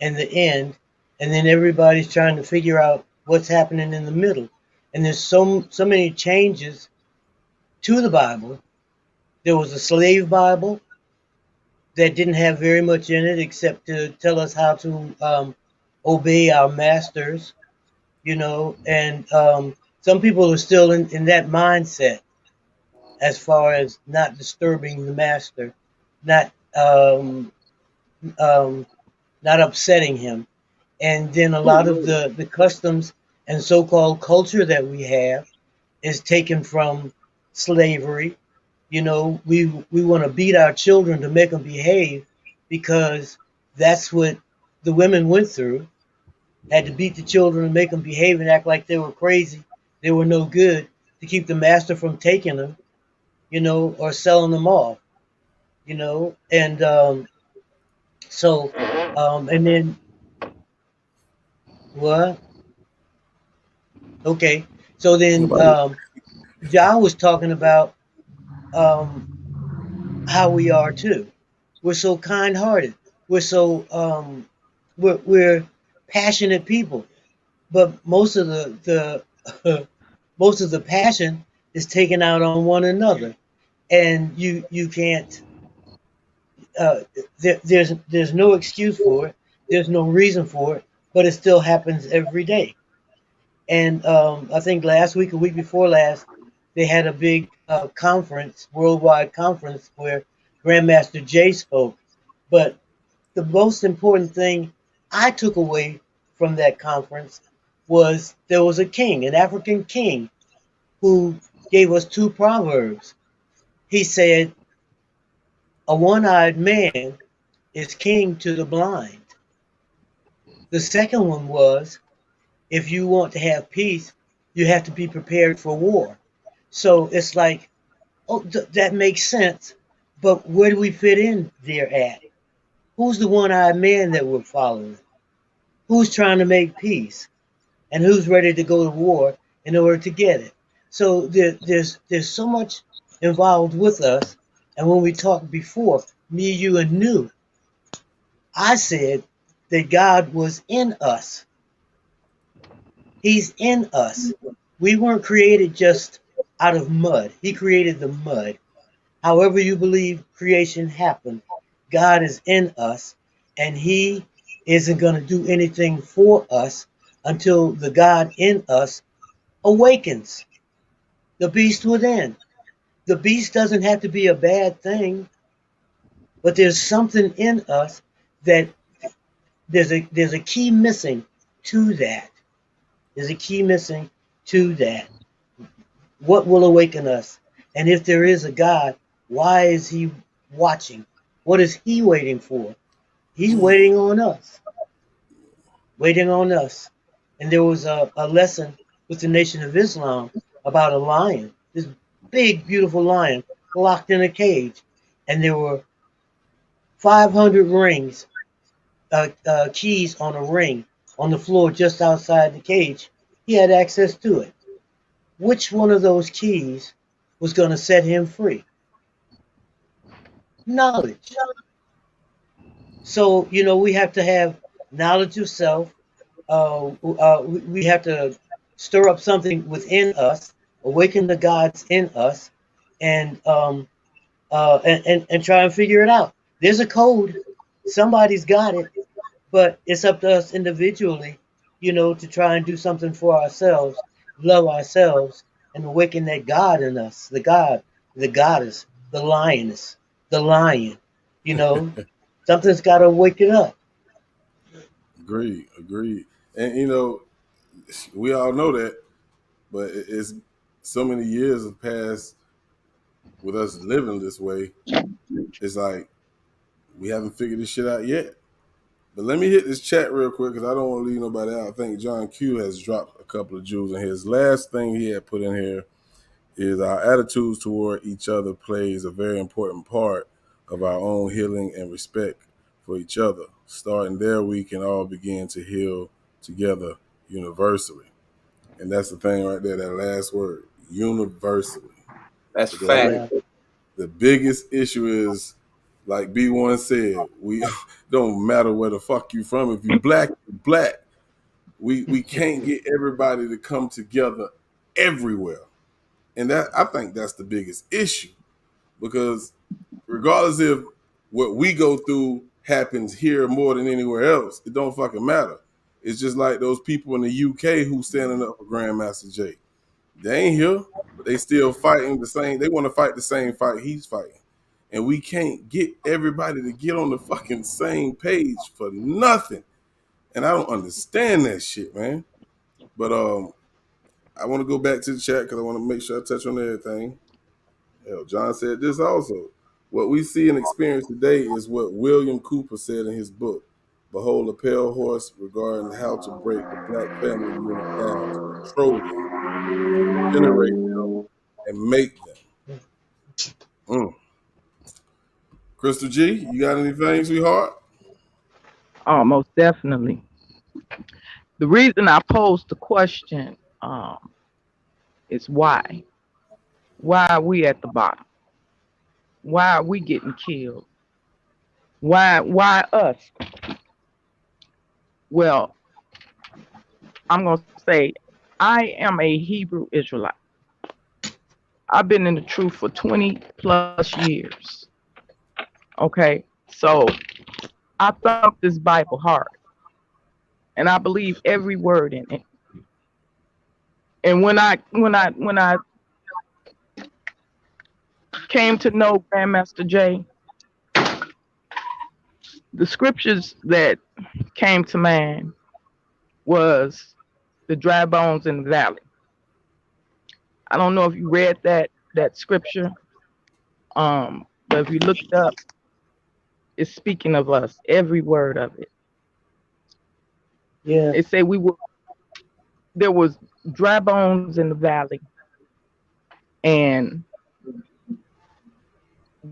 and the end, and then everybody's trying to figure out what's happening in the middle. And there's so many changes to the Bible. There was a slave Bible that didn't have very much in it except to tell us how to obey our masters, you know, and some people are still in that mindset as far as not disturbing the master, not upsetting him. And then a lot of the customs and so-called culture that we have is taken from slavery. You know, we want to beat our children to make them behave because that's what the women went through. Had to beat the children and make them behave and act like they were crazy, they were no good, to keep the master from taking them, you know, or selling them off, you know. And and then what? Okay, so then John was talking about how we are too. We're so kind-hearted. We're so we're passionate people, but most of the most of the passion is taken out on one another, and you can't. There's no excuse for it. There's no reason for it, but it still happens every day. And I think last week, a week before last, they had a big conference, worldwide conference, where Grandmaster Jay spoke. But the most important thing I took away from that conference was there was a king, an African king, who gave us 2 proverbs. He said, a one-eyed man is king to the blind. The second one was, if you want to have peace, you have to be prepared for war. So it's like, oh, that makes sense, but where do we fit in there at? Who's the one-eyed man that we're following? Who's trying to make peace? And who's ready to go to war in order to get it? So there's so much involved with us. And when we talked before, me, you, and Nu, I said that God was in us. He's in us. We weren't created just out of mud. He created the mud. However you believe creation happened, God is in us, and he isn't going to do anything for us until the God in us awakens. The beast within. The beast doesn't have to be a bad thing, but there's something in us that there's a key missing to that. There's a key missing to that. What will awaken us? And if there is a God, why is he watching? What is he waiting for? He's waiting on us. Waiting on us. And there was a lesson with the Nation of Islam about a lion. This big, beautiful lion locked in a cage. And there were 500 rings, keys on a ring on the floor just outside the cage. He had access to it. Which one of those keys was going to set him free? Knowledge. So, we have to have knowledge of self. We have to stir up something within us, awaken the gods in us, and try and figure it out. There's a code. Somebody's got it, but it's up to us individually, to try and do something for ourselves, love ourselves, and awaken that God in us, the God, the goddess, the lioness, the lion. Something's got to wake it up. Agreed. And, we all know that, but it's so many years have passed with us living this way. It's like we haven't figured this shit out yet. But let me hit this chat real quick because I don't want to leave nobody out. I think John Q has dropped a couple of jewels in here. His last thing he had put in here is our attitudes toward each other plays a very important part of our own healing and respect for each other. Starting there, we can all begin to heal together universally. And that's the thing right there, that last word, universally. That's fact. The biggest issue is, like B1 said, we don't matter where the fuck you from. If you black, you're black. We can't get everybody to come together everywhere. And that, I think that's the biggest issue, because regardless if what we go through happens here more than anywhere else, it don't fucking matter. It's just like those people in the UK who standing up for Grandmaster Jay. They ain't here, but they still fighting the same. They want to fight the same fight he's fighting. And we can't get everybody to get on the fucking same page for nothing. And I don't understand that shit, man. But I want to go back to the chat because I want to make sure I touch on everything. Hell, John said this also. What we see and experience today is what William Cooper said in his book, Behold a Pale Horse, regarding how to break the black family unit down, to control them, generate them, and make them. Crystal G, you got anything, sweetheart? Oh, most definitely. The reason I posed the question is why? Why are we at the bottom? Why are we getting killed? Why us? Well, I'm going to say I am a Hebrew Israelite. I've been in the truth for 20 plus years. Okay, so I thump this Bible hard, and I believe every word in it. And when I came to know Grandmaster Jay, the scriptures that came to mind was the dry bones in the valley. I don't know if you read that scripture, but if you look it up, it's speaking of us, every word of it. Yeah. It say there was dry bones in the valley, and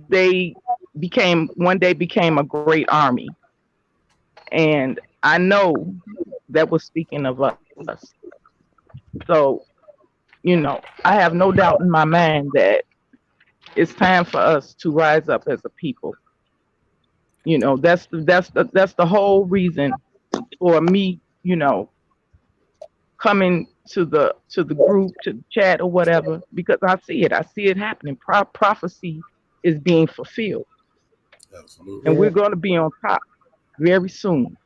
they one day became a great army. And I know that was speaking of us. So, I have no doubt in my mind that it's time for us to rise up as a people. That's the whole reason for me, coming to the group, to the chat or whatever, because I see it happening. Prophecy is being fulfilled. Absolutely. And we're going to be on top very soon.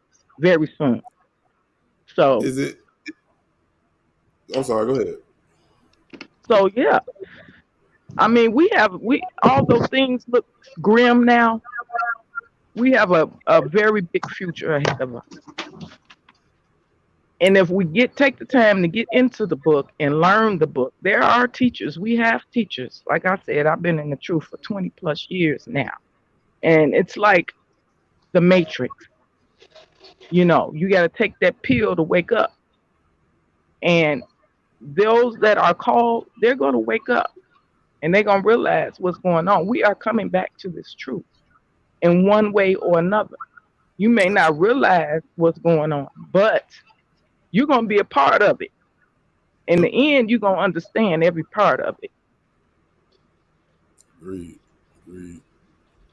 So is it? I'm sorry. Go ahead. So yeah, I mean, all those things look grim now. We have a very big future ahead of us. And if we take the time to get into the book and learn the book, there are teachers. We have teachers. Like I said, I've been in the truth for 20 plus years now. And it's like the Matrix. You got to take that pill to wake up. And those that are called, they're going to wake up. And they're going to realize what's going on. We are coming back to this truth in one way or another. You may not realize what's going on, but you're going to be a part of it. In the end, you're going to understand every part of it. Agreed.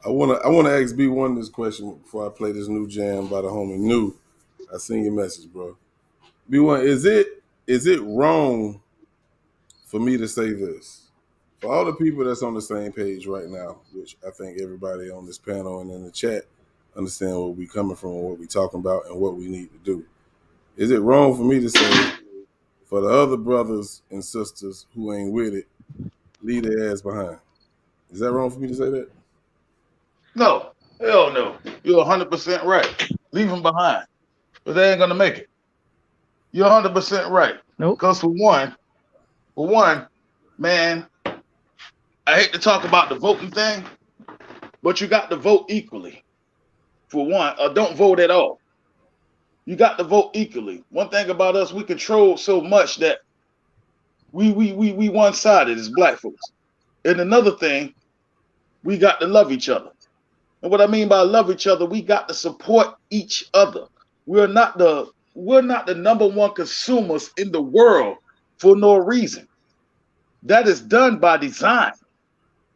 I want to ask B1 this question before I play this new jam by the homie New. I seen your message, bro. B1, is it wrong for me to say this? For all the people that's on the same page right now, which I think everybody on this panel and in the chat understand where we coming from, what we talking about, and what we need to do. Is it wrong for me to say, for the other brothers and sisters who ain't with it, leave their ass behind? Is that wrong for me to say that? No, hell no. You're 100% right. Leave them behind, but they ain't gonna make it. You're 100% right. Nope. Because for one, man, I hate to talk about the voting thing, but you got to vote equally. For one, or don't vote at all. You got to vote equally. One thing about us, we control so much that we one-sided as black folks. And another thing, we got to love each other. And what I mean by love each other, we got to support each other. We're not the number one consumers in the world for no reason. That is done by design.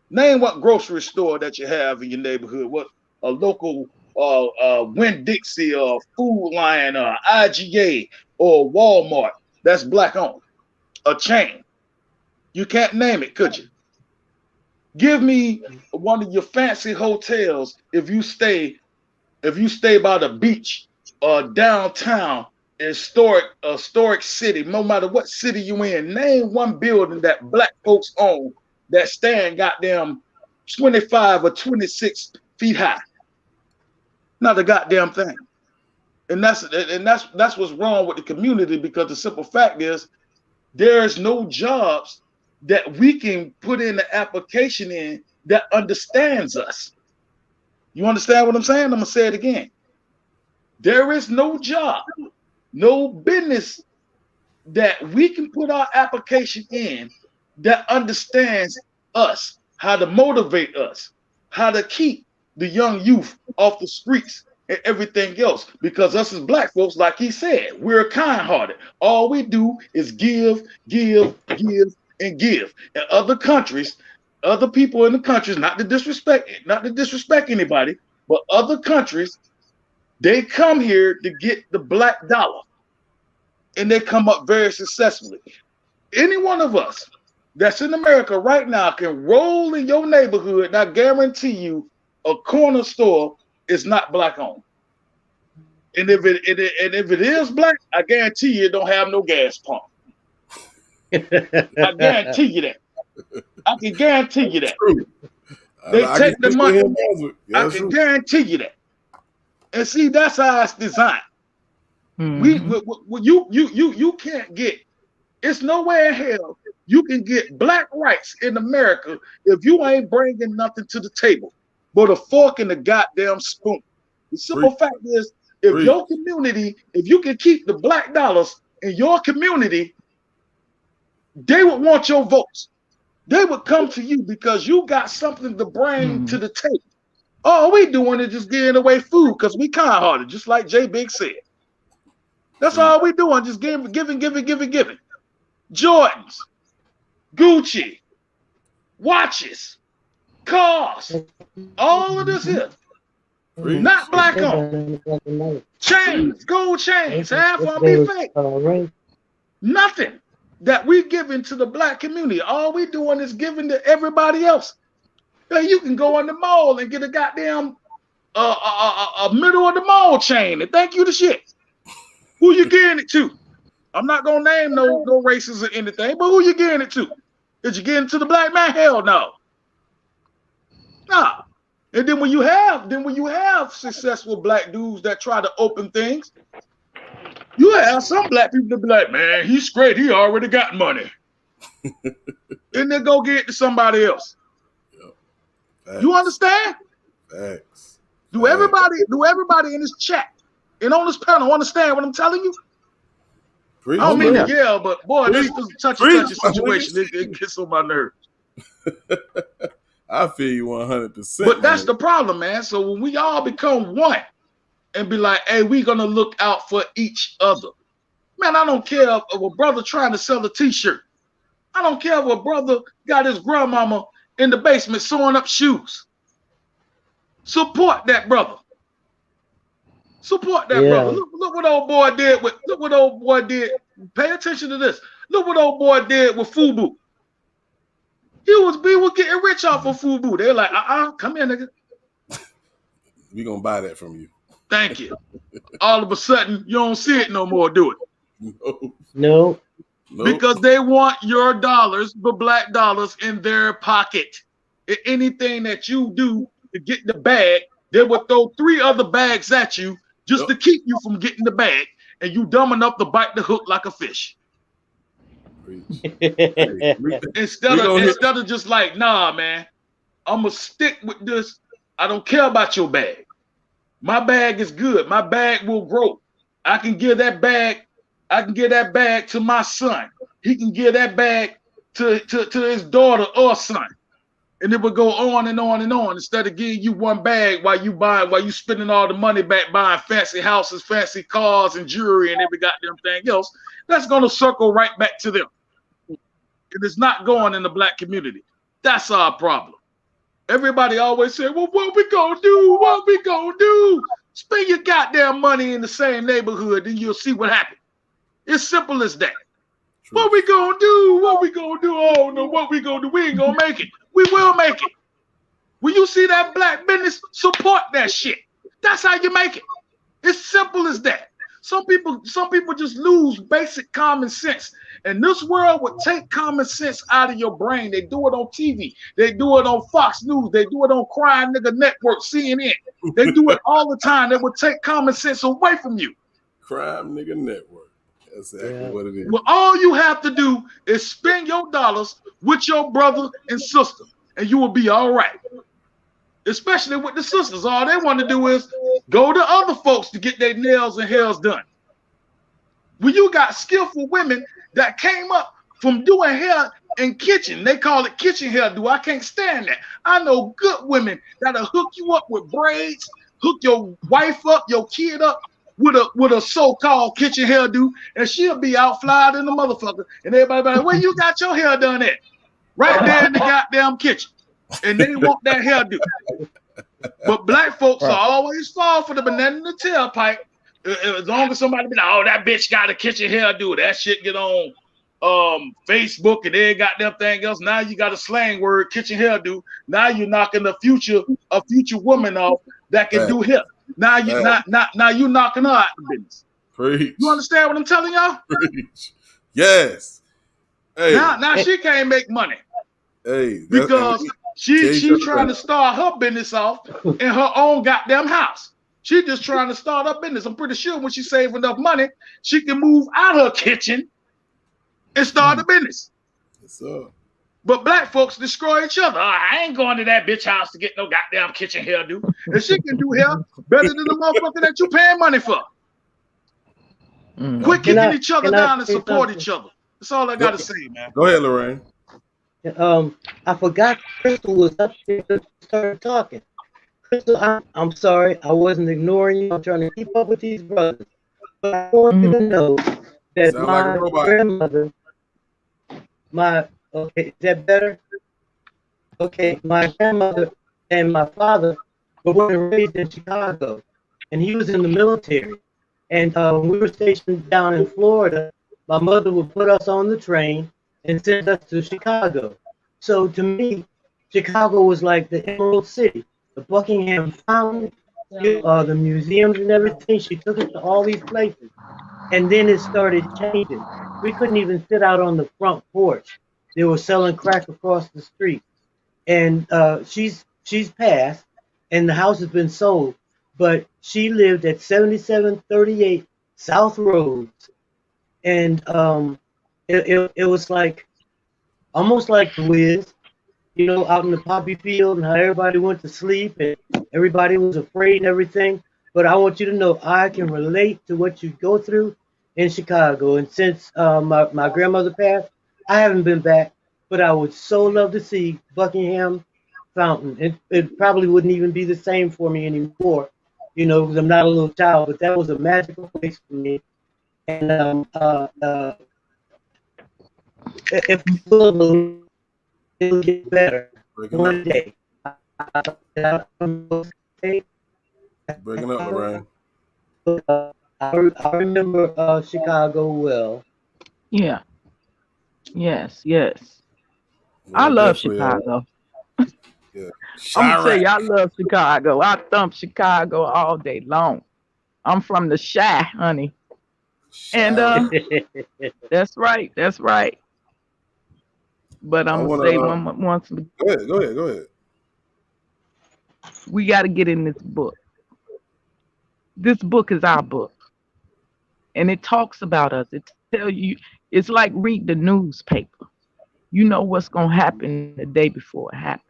Name what grocery store that you have in your neighborhood, what a local Winn-Dixie or Food Lion or IGA or Walmart that's black owned, a chain. You can't name it, could you? Give me one of your fancy hotels if you stay by the beach or downtown in a historic city, no matter what city you in. Name one building that black folks own that stand goddamn 25 or 26 feet high. Not a goddamn thing. And that's what's wrong with the community, because the simple fact is there's no jobs that we can put in the application in that understands us. You understand what I'm saying? I'm gonna say it again. There is no job, no business that we can put our application in that understands us, how to motivate us, how to keep the young youth off the streets and everything else. Because us as black folks, like he said, we're kind-hearted. All we do is give, and give. And other countries, other people in the countries, not to disrespect anybody, but other countries, they come here to get the black dollar. And they come up very successfully. Any one of us that's in America right now can roll in your neighborhood, and I guarantee you a corner store is not black owned. And if it is black, I guarantee you it don't have no gas pump. I guarantee you that. I can guarantee you that. They take the money. I can guarantee you that. And see, that's how it's designed. You can't get. It's nowhere in hell you can get black rights in America if you ain't bringing nothing to the table but a fork and a goddamn spoon. The simple fact is, if your community, if you can keep the black dollars in your community, they would want your votes. They would come to you because you got something to bring to the table. All we doing is just giving away food because we kind-hearted, just like J Big said. That's all we doing, just giving. Jordans, Gucci, watches, cars, all of this here. Not black owned. Chains, gold chains, half on be fake. Nothing that we giving to the black community. All we doing is giving to everybody else. Hey, you can go in the mall and get a goddamn a middle of the mall chain and thank you the shit. Who you getting it to? I'm not gonna name no races or anything, but who you getting it to? Did you get it to the black man? Hell no. Nah. And then when you have successful black dudes that try to open things, you have some black people that be like, man, he's great, he already got money. And then go get it to somebody else. Yep. You understand? Facts. Do everybody in this chat and on this panel understand what I'm telling you? I don't mean to yell, but boy, this is a touchy situation. It gets on my nerves. I feel you 100%. But that's the problem, man. So when we all become one and be like, hey, we're going to look out for each other. Man, I don't care if a brother trying to sell a t-shirt. I don't care if a brother got his grandmama in the basement sewing up shoes. Support that brother. Support that brother. Look what old boy did with. Look what old boy did. Pay attention to this. Look what old boy did with FUBU. He was getting rich off of FUBU. They're like, come here, nigga. We gonna buy that from you. Thank you. All of a sudden, you don't see it no more, do it? No. Because they want your dollars, the black dollars, in their pocket. Anything that you do to get the bag, they will throw 3 other bags at you just to keep you from getting the bag, and you dumb enough to bite the hook like a fish. Instead of just like, nah, man, I'm gonna stick with this. I don't care about your bag. My bag is good. My bag will grow. I can give that bag to my son. He can give that bag to his daughter or son. And it would go on and on and on. Instead of giving you one bag while you spending all the money back buying fancy houses, fancy cars, and jewelry and every goddamn thing else, that's gonna circle right back to them. And it's not going in the black community. That's our problem. Everybody always say, well, what we gonna do? What we gonna do? Spend your goddamn money in the same neighborhood, and you'll see what happens. It's simple as that. True. What we gonna do? What we gonna do? Oh no, what we gonna do? We ain't gonna make it. We will make it. When you see that black business, support that shit. That's how you make it. It's simple as that. Some people just lose basic common sense. And this world would take common sense out of your brain. They do it on TV. They do it on Fox News. They do it on Crime Nigga Network, CNN. They do it all the time. They would take common sense away from you. Crime Nigga Network. That's exactly what it is. Well, all you have to do is spend your dollars with your brother and sister, and you will be all right. Especially with the sisters. All they want to do is go to other folks to get their nails and hairs done. When you got skillful women that came up from doing hair in kitchen, they call it kitchen hairdo. I can't stand that. I know good women that'll hook you up with braids, hook your wife up, your kid up with a so-called kitchen hairdo, and she'll be out flying in the motherfucker. And everybody be like, where you got your hair done at? Right there in the goddamn kitchen. And they want that hairdo. But black folks are always fall for the banana in the tailpipe. As long as somebody be like, oh, that bitch got a kitchen hairdo. That shit get on Facebook and they got them thing else. Now you got a slang word, kitchen hairdo. Now you're knocking a future woman off that can do hair. Now you now you knocking her out the business. Preach. You understand what I'm telling y'all? Preach. Yes. Hey. Now she can't make money. Hey, because she trying to start her business off in her own goddamn house. She's just trying to start up business. I'm pretty sure when she save enough money, she can move out her kitchen and start a business. Yes, sir. But black folks destroy each other. I ain't going to that bitch house to get no goddamn kitchen hairdo. And she can do hair better than the motherfucker that you paying money for. Quit kicking each other down and support each other. That's all I got to say, man. Go ahead, Lorraine. I forgot Crystal was up there to start talking. Crystal, I'm sorry. I wasn't ignoring you. I'm trying to keep up with these brothers. But I want you to know that my grandmother, okay, is that better? Okay, my grandmother and my father were born and raised in Chicago, and he was in the military. And when we were stationed down in Florida, my mother would put us on the train and send us to Chicago. So to me, Chicago was like the Emerald City, the Buckingham Fountain, the museums and everything. She took us to all these places. And then it started changing. We couldn't even sit out on the front porch. They were selling crack across the street. And she's passed, and the house has been sold. But she lived at 7738 South Roads. And it was like, almost like The Wiz, you know, out in the poppy field, and how everybody went to sleep and everybody was afraid and everything. But I want you to know I can relate to what you go through in Chicago. And since my grandmother passed, I haven't been back, but I would so love to see Buckingham Fountain. It probably wouldn't even be the same for me anymore, you know, because I'm not a little child, but that was a magical place for me. And if it'll get better one day. Breaking up, Ryan. I remember Chicago well. Yeah. Yes. I love Chicago. Yeah. I'm gonna tell you, I love Chicago. I thump Chicago all day long. I'm from the Chi, honey. And that's right. But I'm gonna say once. Go ahead. We got to get in this book. This book is our book, and it talks about us. It tells you. It's like read the newspaper. You know what's gonna happen the day before it happens,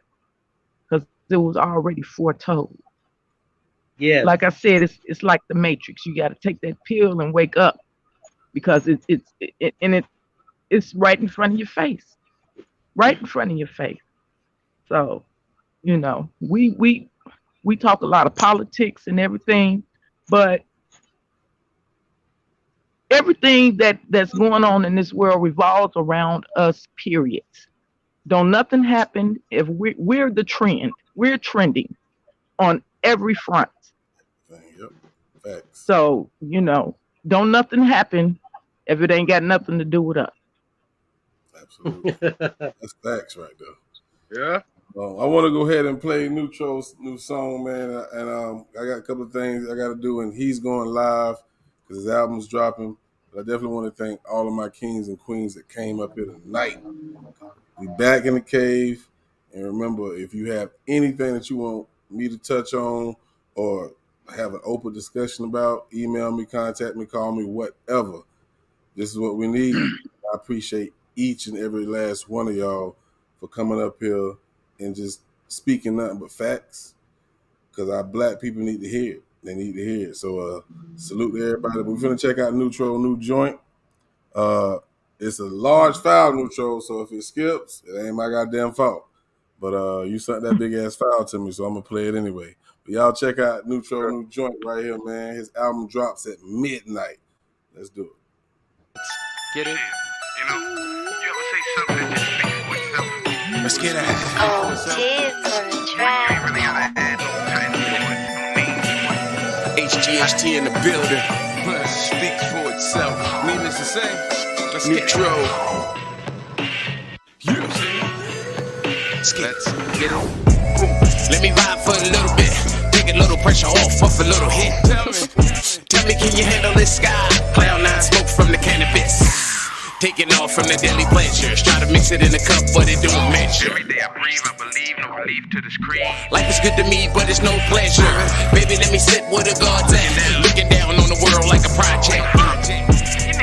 because it was already foretold. Yeah. Like I said, it's like the Matrix. You got to take that pill and wake up, because it's right in front of your face. Right in front of your face. So, you know, we talk a lot of politics and everything, but everything that's going on in this world revolves around us, period. Don't nothing happen if we're the trend. We're trending on every front. Yep. Facts. So, you know, don't nothing happen if it ain't got nothing to do with us. Absolutely. That's facts right there. Yeah. I want to go ahead and play Neutro's new song, man. And I got a couple of things I got to do, and he's going live because his album's dropping. But I definitely want to thank all of my kings and queens that came up here tonight. We back in the cave. And remember, if you have anything that you want me to touch on or have an open discussion about, email me, contact me, call me, whatever. This is what we need. I appreciate each and every last one of y'all for coming up here and just speaking nothing but facts, because our black people need to hear it. They need to hear it. So salute to everybody. We're going to check out Neutro new joint. It's a large file, Neutro, so if it skips, it ain't my goddamn fault. But you sent that big ass file to me, so I'm going to play it anyway. But y'all check out Neutro new joint right here, man. His album drops at midnight. Let's do it. Get it? You know, you ever say something that just speaks for itself? Let's get it. Oh, cheers on the track. You ain't really ever had HGHT in the building. Speaks for itself. Needless to say, let's get it. Let's get it. Let me ride for a little bit. Take a little pressure off a little hit. Tell me, can you handle this sky? Cloud nine smoke from the cannabis. Taking off from the daily pleasures. Try to mix it in a cup, but it don't mention. Every day I breathe, I believe, no relief. Life is good to me, but it's no pleasure. Baby, let me sit where the God's at. Looking down on the world like a project.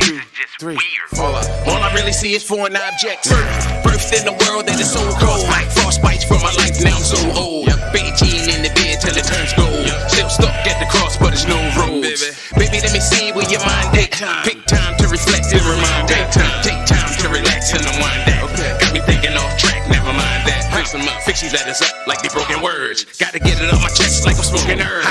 2, 3, 4. All I really see is foreign objects. Birthed in the world that is so cold. Frostbites from my life, now I'm so old. Beijing in the bed till it turns gold. Still stuck at the cross, but it's no roads. Baby, let me see where your mind take time. Pick time to reflect and remind that. Take time to relax and unwind that. Got me thinking off track, never mind that. Fix them up, fix these letters up like they broken words. Gotta get it off my chest like I'm smoking herb.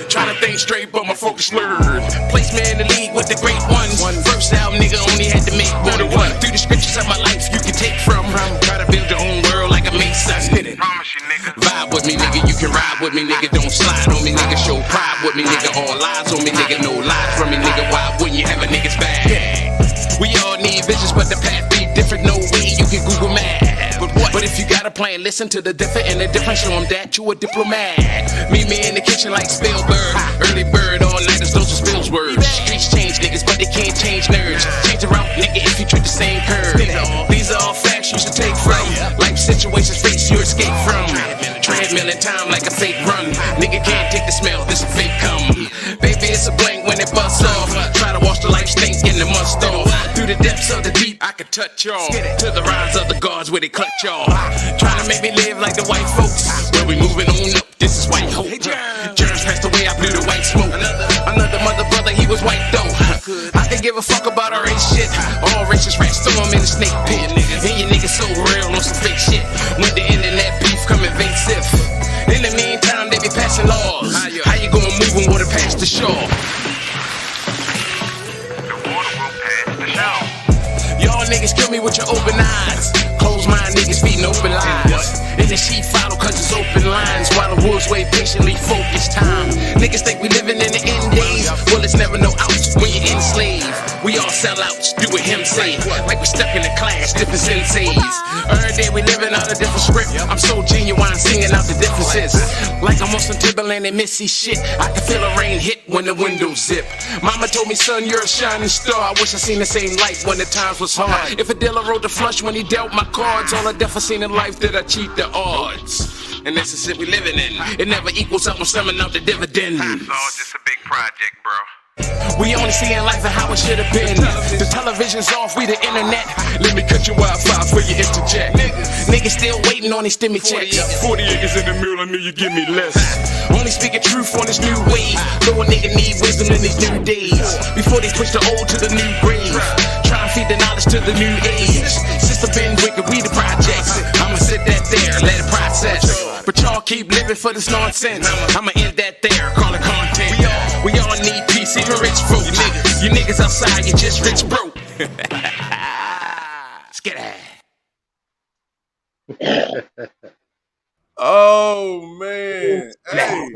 Trying to think straight, but my focus slurred. Place me in the league with the great ones. First album, nigga, only had to make one. Through the scriptures of my life, you can take from. Try to build your own world like a mason. Vibe with me, nigga, you can ride with me, nigga. Don't slide on me, nigga. Show pride with me, nigga. All lies on me, nigga. No lies from me, nigga. Why wouldn't you have a nigga's back? We all need visions, but the path be different. No way you can Google Maps. But if you got a plan, listen to the different and the difference. Show them that you a diplomat. Meet me in the kitchen like Spielberg. Early bird, all nighters, those are Spill's words. Streets change niggas, but they can't change nerds. Change the route, nigga, if you treat the same curve. These are all facts you should take from. Life situations, face you escape from. Treadmill in time like a fake run. Nigga can't take the smell, this a fake come. Baby, it's a blank when it busts off. Try to wash the life stink in the must off. Through the depths of the deep, I could touch y'all. To the rise of the gods where they clutch y'all. Trying to make me live like the white folks. Where we moving on up, this is white hope. Germs passed away, I blew the white smoke. Another mother brother, he was white though. I can give a fuck about our race shit. All racist rats throw them in the snake pit. And your niggas so real on some fake shit. When the internet beef come invasive. In the meantime, they be passing laws. How you gonna move and water past the shore? Y'all niggas kill me with your open eyes. Close mind niggas feeding open lies. And the sheep follow cause it's open lines. While the wolves wait patiently focus time. Niggas think we living in the end days. Well, it's never no outs when you're enslaved. We all sell outs, do what him say. Like we stuck in the class, different senseis. Every day we living out a different script. I'm so genuine, singing out the differences. Like I'm on some Timberland and Missy shit. I can feel the rain hit when the windows zip. Mama told me, son, you're a shining star. I wish I seen the same light when the times was hard. If a dealer wrote the flush when he dealt my cards, all I definitely seen in life that I cheat the odds. And that's the shit we living in. It never equals up when summing out the dividend. It's all just a big project, bro. We only seeing life and how it should have been. The television's off, we the internet. Let me cut your Wi-Fi for you interject. Niggas still waiting on these stimmy checks. 40 acres in the middle, I knew you give me less. Only speaking truth on this new wave. Though a nigga need wisdom in these new days. Before they push the old to the new grave. Try and feed the knowledge to the new age. Sister been wicked, we the projects. I'ma sit that there, let it process. But y'all keep living for this nonsense. I'ma end that there, call it content. We all need peace, even rich folk, niggas. You niggas outside, you just rich broke. Skitty. Oh man, hey!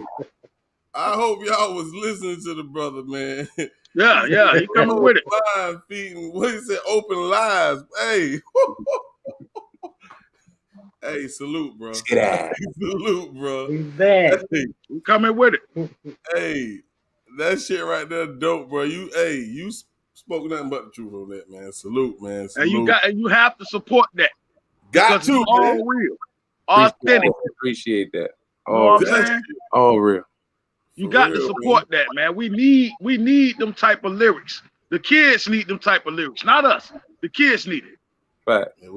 I hope y'all was listening to the brother, man. Yeah, he coming with it. Line feeding, what he said, open lies. Hey, hey, salute, bro. Salute, bro. He's bad. Hey, We coming with it. hey, that shit right there, dope, bro. You spoke nothing but the truth on that, man. Salute, man. Salute. And you have to support that. Got to, it's all man. real. Authentic. Appreciate that. You know what I'm saying? All real. You got to support that, man. We need them type of lyrics. The kids need them type of lyrics, not us. The kids need it. Right. Yeah,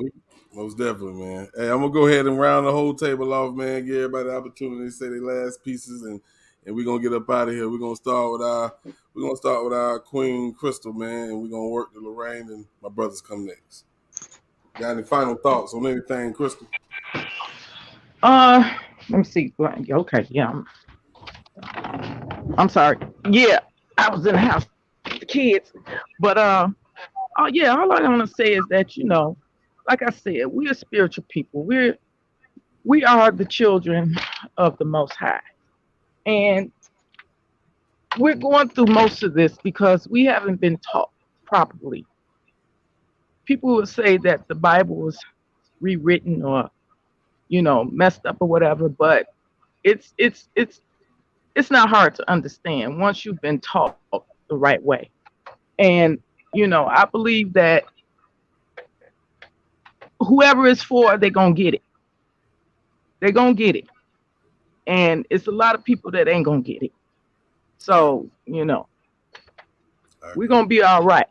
most definitely, man. Hey, I'm gonna go ahead and round the whole table off, man. Give everybody the opportunity to say their last pieces, and we're gonna get up out of here. We're gonna start with our Queen Crystal, man, and we're gonna work to Lorraine, and my brothers come next. Got any final thoughts on anything, Crystal? Let me see. Okay, yeah. I'm sorry. Yeah, I was in the house with the kids. But all I want to say is that, like I said, we are spiritual people. We are the children of the Most High. And we're going through most of this because we haven't been taught properly. People will say that the Bible was rewritten or, messed up or whatever, but it's not hard to understand once you've been taught the right way. And, I believe that whoever it's for, they're gonna get it. They're gonna get it. And it's a lot of people that ain't gonna get it. So, you know, we're gonna be all right.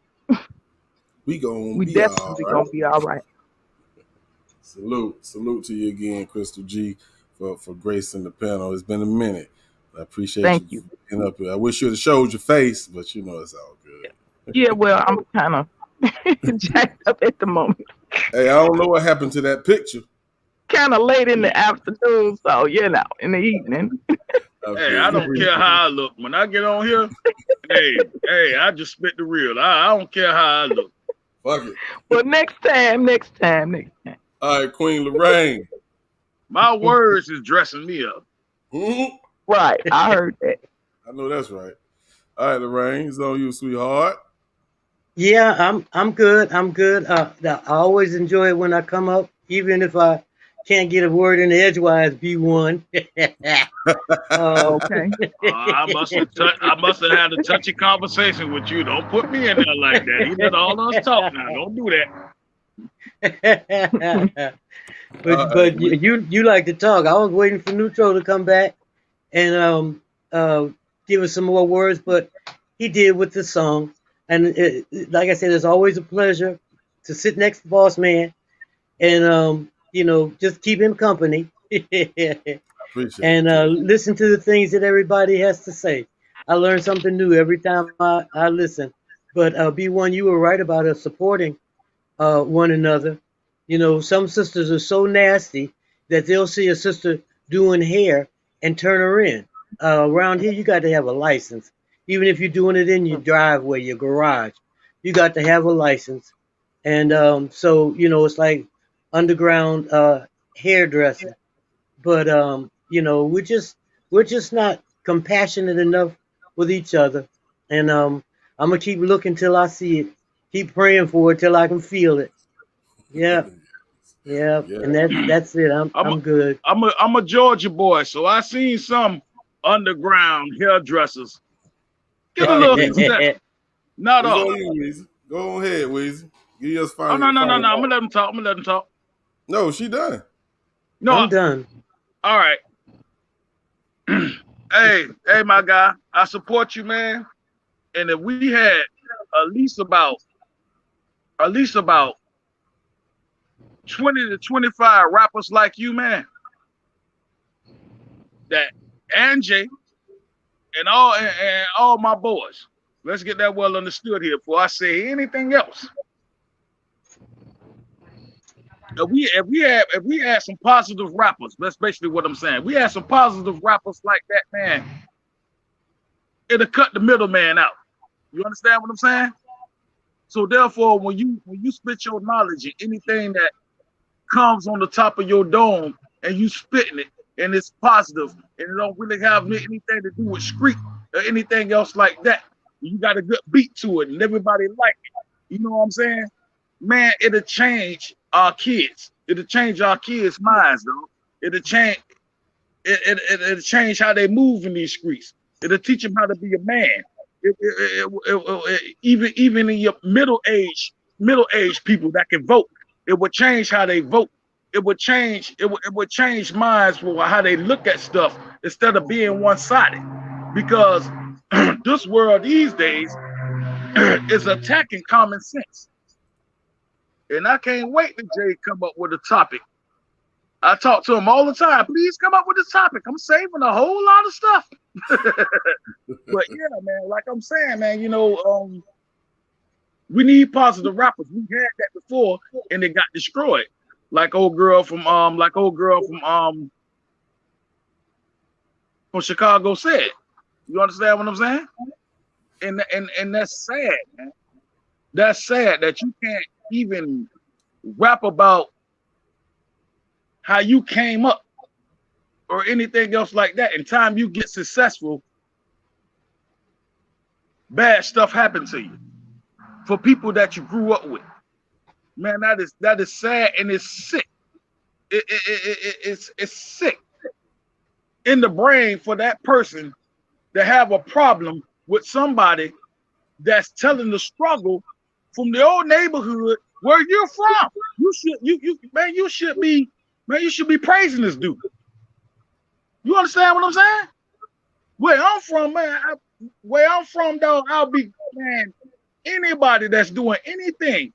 We definitely gonna be all right. Salute to you again, Crystal G, for gracing the panel. It's been a minute. I appreciate Thank you being up here. I wish you'd have showed your face, but you know it's all good. Yeah, well, I'm kind of jacked up at the moment. Hey, I don't know what happened to that picture. Kind of late in the afternoon, so you know, in the evening. Hey, I don't care how I look. When I get on here, hey, I just spit the real. I don't care how I look. Fuck it. Well, next time. All right, Queen Lorraine. My words is dressing me up. Mm-hmm. Right, I heard that. I know that's right. All right, Lorraine, it's on you, sweetheart. Yeah, I'm good. I always enjoy it when I come up, even if I can't get a word in the edgewise B1. Okay. I must have had a touchy conversation with you. Don't put me in there like that. You let all us talk now. Don't do that. but you like to talk. I was waiting for Neutral to come back and give us some more words, but he did with the song. And like I said, it's always a pleasure to sit next to Boss Man and you know, just keep him company and listen to the things that everybody has to say. I learn something new every time I listen. But B1, you were right about us supporting one another. You know, some sisters are so nasty that they'll see a sister doing hair and turn her in. Around here, you got to have a license. Even if you're doing it in your driveway, your garage, you got to have a license. And so, you know, it's like underground hairdressing. But, you know, we're just not compassionate enough with each other. And I'm going to keep looking till I see it. Keep praying for it till I can feel it. Yeah. And that's it. I'm good. I'm a Georgia boy, so I seen some underground hairdressers. Get a little step. Not all. Go ahead, Weezy. Give us no. I'm gonna let them talk. No, she done. No, I'm done. All right. hey, my guy, I support you, man. And if we had at least about 20 to 25 rappers like you, man, that Angie and all my boys. Let's get that well understood here before I say anything else. If we had some positive rappers, that's basically what I'm saying. We had some positive rappers like that, man. It'll cut the middleman out. You understand what I'm saying? So therefore, when you spit your knowledge and anything that comes on the top of your dome and you spitting it and it's positive and it don't really have anything to do with street or anything else like that, you got a good beat to it and everybody like it. You know what I'm saying? Man, it'll change our kids. It'll change our kids' minds, though. It'll change how they move in these streets. It'll teach them how to be a man. Even in your middle-aged people that can vote, it will change how they vote. It would change minds for how they look at stuff instead of being one-sided. Because this world these days is attacking common sense. And I can't wait till Jay come up with a topic. I talk to him all the time. Please come up with a topic. I'm saving a whole lot of stuff. But yeah, man, like I'm saying, man, you know, we need positive rappers. We had that before and it got destroyed. Like old girl from Chicago said. You understand what I'm saying? And that's sad, man. That's sad that you can't even rap about how you came up or anything else like that. In time you get successful, bad stuff happens to you for people that you grew up with. Man, that is sad and it's sick. It's sick in the brain for that person to have a problem with somebody that's telling the struggle from the old neighborhood where you're from. You should be praising this dude. You understand what I'm saying? Where I'm from, dog, I'll be, man, anybody that's doing anything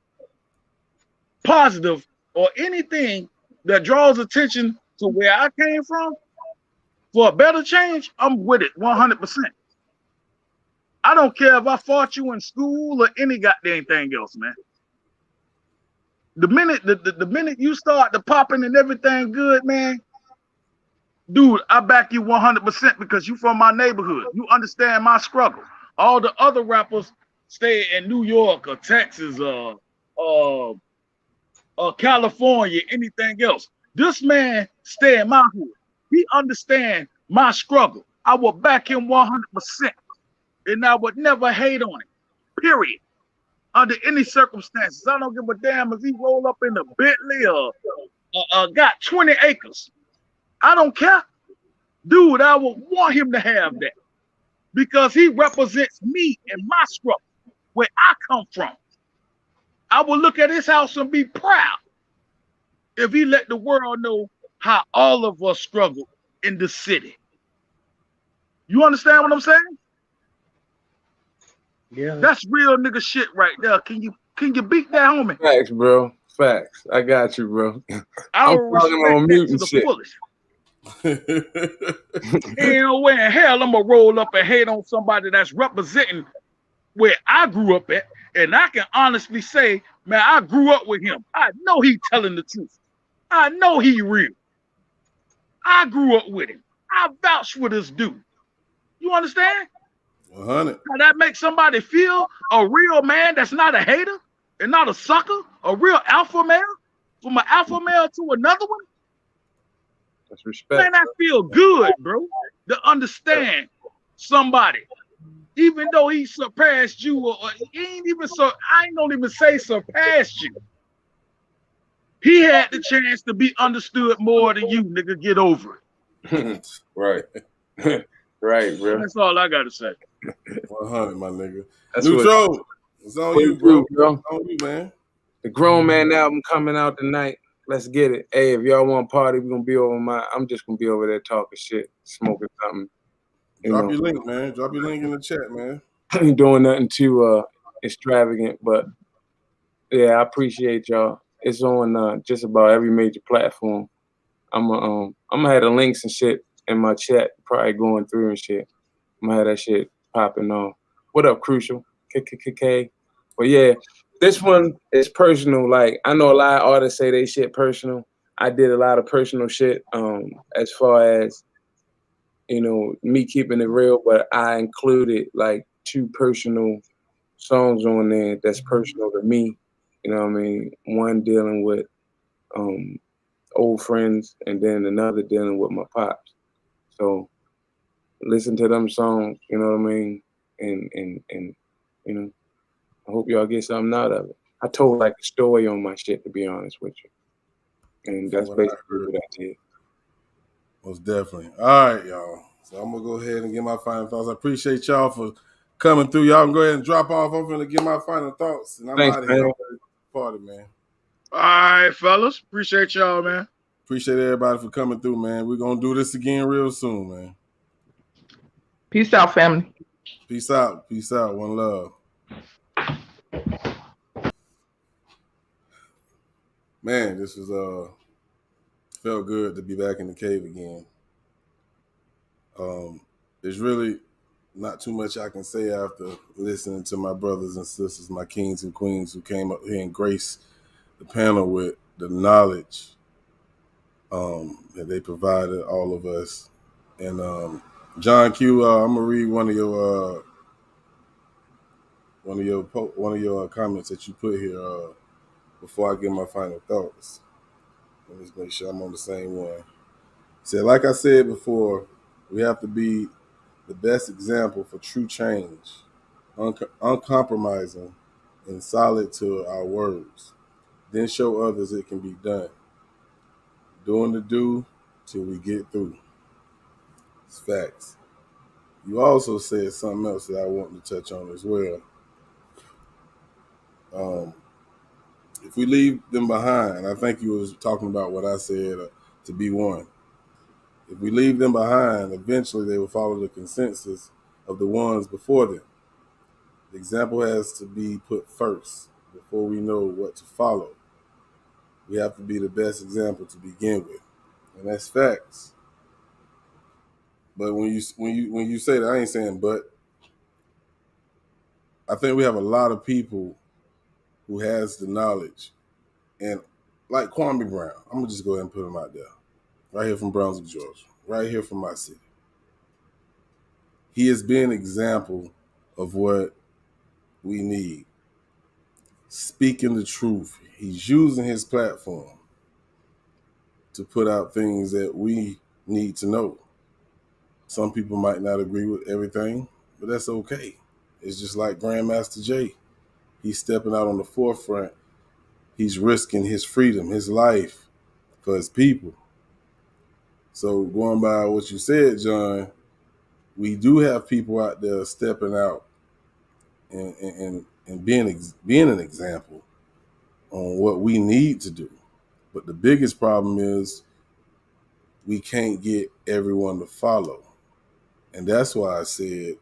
positive or anything that draws attention to where I came from for a better change, I'm with it 100%. I don't care if I fought you in school or any goddamn thing else, man. The minute you start to popping and everything good, man, dude, I back you 100% because you from my neighborhood. You understand my struggle. All the other rappers stay in New York or Texas or California, anything else. This man stay in my hood. He understand my struggle. I will back him 100%. And I would never hate on him, period. Under any circumstances. I don't give a damn if he roll up in a Bentley or got 20 acres. I don't care. Dude, I would want him to have that because he represents me and my struggle, where I come from. I will look at his house and be proud if he let the world know how all of us struggle in the city. You understand what I'm saying? Yeah. That's real nigga shit right there. Can you beat that, homie? Facts, bro. Facts. I got you, bro. I I'm don't talking on respect mute that to and the shit. fullest. Ain't no way in hell I'm gonna roll up and hate on somebody that's representing where I grew up at. And I can honestly say, man, I grew up with him. I know he telling the truth. I know he real. I grew up with him. I vouch for this dude. You understand? 100. How that makes somebody feel a real man that's not a hater and not a sucker, a real alpha male, from an alpha male to another one. That's respect. Man, I feel good, bro, to understand somebody, even though he surpassed you, or he ain't even I don't even say surpassed you. He had the chance to be understood more than you, nigga. Get over it. Right. Right, bro. That's all I gotta say. 100, my nigga. That's Neutro, it's on you, bro. It's on you, man. The Grown Man album coming out tonight. Let's get it. Hey, if y'all want to party, we're gonna be over I'm just gonna be over there talking shit, smoking something. Drop your link, man. Drop your link in the chat, man. I ain't doing nothing too extravagant, but yeah, I appreciate y'all. It's on just about every major platform. I'm gonna have the links and shit in my chat, probably going through and shit. I'm gonna have that shit popping on. What up, Crucial? KKK. But yeah, this one is personal. Like, I know a lot of artists say they shit personal. I did a lot of personal shit as far as, you know, me keeping it real, but I included like 2 personal songs on there that's personal to me. You know what I mean? One dealing with old friends and then another dealing with my pops. So listen to them songs, you know what I mean? And you know, I hope y'all get something out of it. I told like a story on my shit, to be honest with you. And that's basically what I did. Most definitely. All right, y'all. So I'm gonna go ahead and get my final thoughts. I appreciate y'all for coming through. Y'all can go ahead and drop off. I'm gonna get my final thoughts. And I'm Thanks, out of here. man. Party, man. All right, fellas. Appreciate y'all, man. Appreciate everybody for coming through, man. We're gonna do this again real soon, man. Peace out, family. Peace out. Peace out. One love. Man, this was felt good to be back in the cave again. There's really not too much I can say after listening to my brothers and sisters, my kings and queens who came up here and graced the panel with the knowledge that they provided all of us. And John Q, I'm gonna read one of your comments that you put here before I give my final thoughts. Let me just make sure I'm on the same one. Said, like I said before, we have to be the best example for true change, uncompromising and solid to our words. Then show others it can be done. Doing the do till we get through. It's facts. You also said something else that I want to touch on as well. if we leave them behind, I think you was talking about what I said to be one. If we leave them behind, eventually they will follow the consensus of the ones before them. The example has to be put first before we know what to follow. We have to be the best example to begin with, and that's facts. But when you say that, I ain't saying but. I think we have a lot of people who has the knowledge, and like Kwame Brown, I'm gonna just go ahead and put him out there, right here from Brownsville, Georgia, right here from my city. He has been an example of what we need. Speaking the truth. He's using his platform to put out things that we need to know. Some people might not agree with everything, but that's okay. It's just like Grandmaster Jay. He's stepping out on the forefront. He's risking his freedom, his life for his people. So going by what you said, John, we do have people out there stepping out and being an example on what we need to do. But the biggest problem is we can't get everyone to follow. And that's why I said,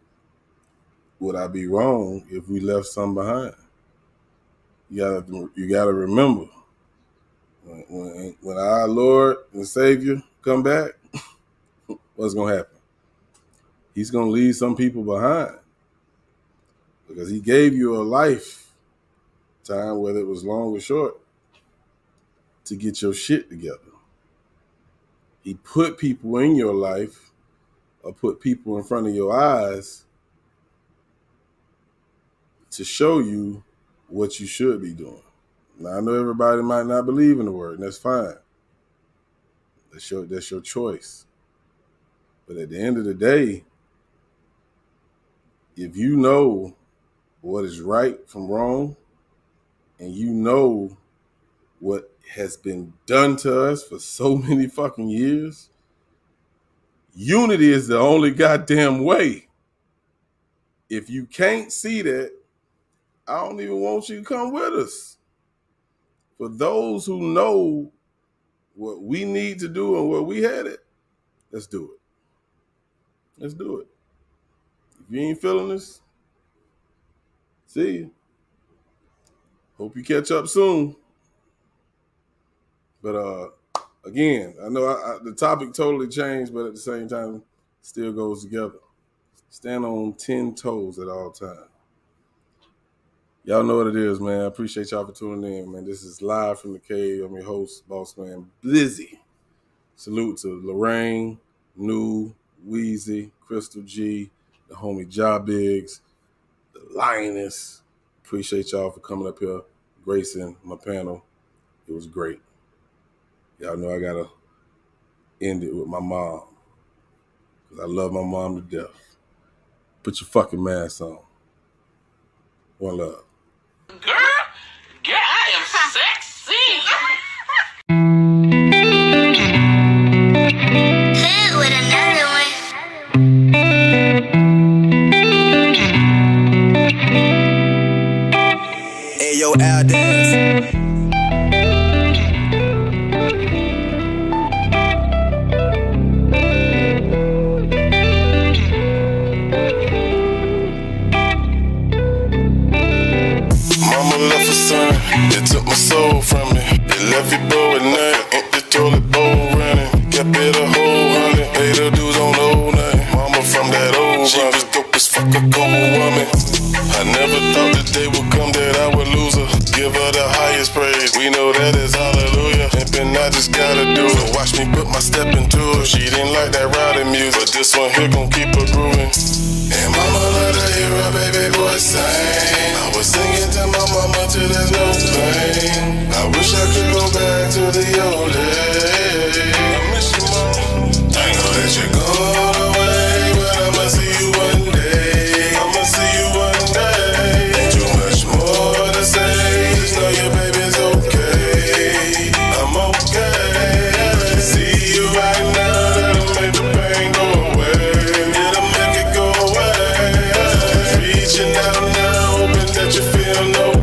would I be wrong if we left some behind? You gotta remember, when our Lord and Savior come back, what's gonna happen? He's gonna leave some people behind because he gave you a lifetime, whether it was long or short, to get your shit together. He put people in your life or put people in front of your eyes to show you what you should be doing. Now, I know everybody might not believe in the word, and that's fine. That's your choice. But at the end of the day, if you know what is right from wrong, and you know what has been done to us for so many fucking years, unity is the only goddamn way. If you can't see that, I don't even want you to come with us. For those who know what we need to do and where we headed, let's do it. Let's do it. If you ain't feeling this, see you. Hope you catch up soon. But again, I know the topic totally changed, but at the same time, still goes together. Stand on 10 toes at all times. Y'all know what it is, man. I appreciate y'all for tuning in, man. This is Live from the Cave. I'm your host, Boss Man Blizzy. Salute to Lorraine, New, Weezy, Crystal G, the homie Job Biggs, the Lioness. Appreciate y'all for coming up here, gracing my panel. It was great. Y'all know I gotta end it with my mom, because I love my mom to death. Put your fucking mask on. One love. Girl, I am sexy. Hood with another one. Hey, yo, Aldez. They took my soul from me. They left it bow at night. Empty toilet bowl running. Kept it a whole hundred. Paid the dudes on old nothing. Mama from that old she was dope as fuck, a cold woman. I never thought the day would come that I would lose her. Give her the highest praise. We know that is hallelujah. Pimpin', I just gotta do it. So watch me put my step into it. She didn't like that rowdy music, but this one here gon' keep her grooving. And mama let her hear her baby boy sing. I was singing to my mama till there's no pain. I wish I could go back to the old days. I miss you, mama. I know that you're gone away, but I'ma see you one day. I'ma see you one day. Ain't too much more to say. Just know your baby's okay. I'm okay. See you right now, that'll make the pain go away. It'll make it go away. Reaching out now, hoping that you feel no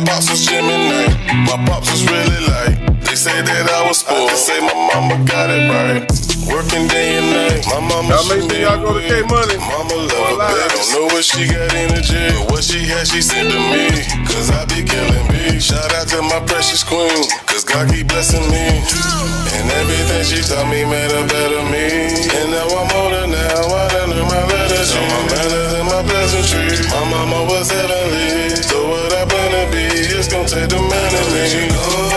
pops was Gemini. My pops was really light. They say that I was spoiled. They say my mama got it right. Working day and night. My mama y'all make sure y'all go to K-Money. Mama love her, baby. Don't know what she got energy, but what she had, she sent to me. Cause I be killing me. Shout out to my precious queen, cause God keep blessing me. And everything she taught me made her better me. And now I'm older now, I done learned my letters. So my manners and my pleasantry. My mama was heavenly. So what I plan to be is gonna take the man in me.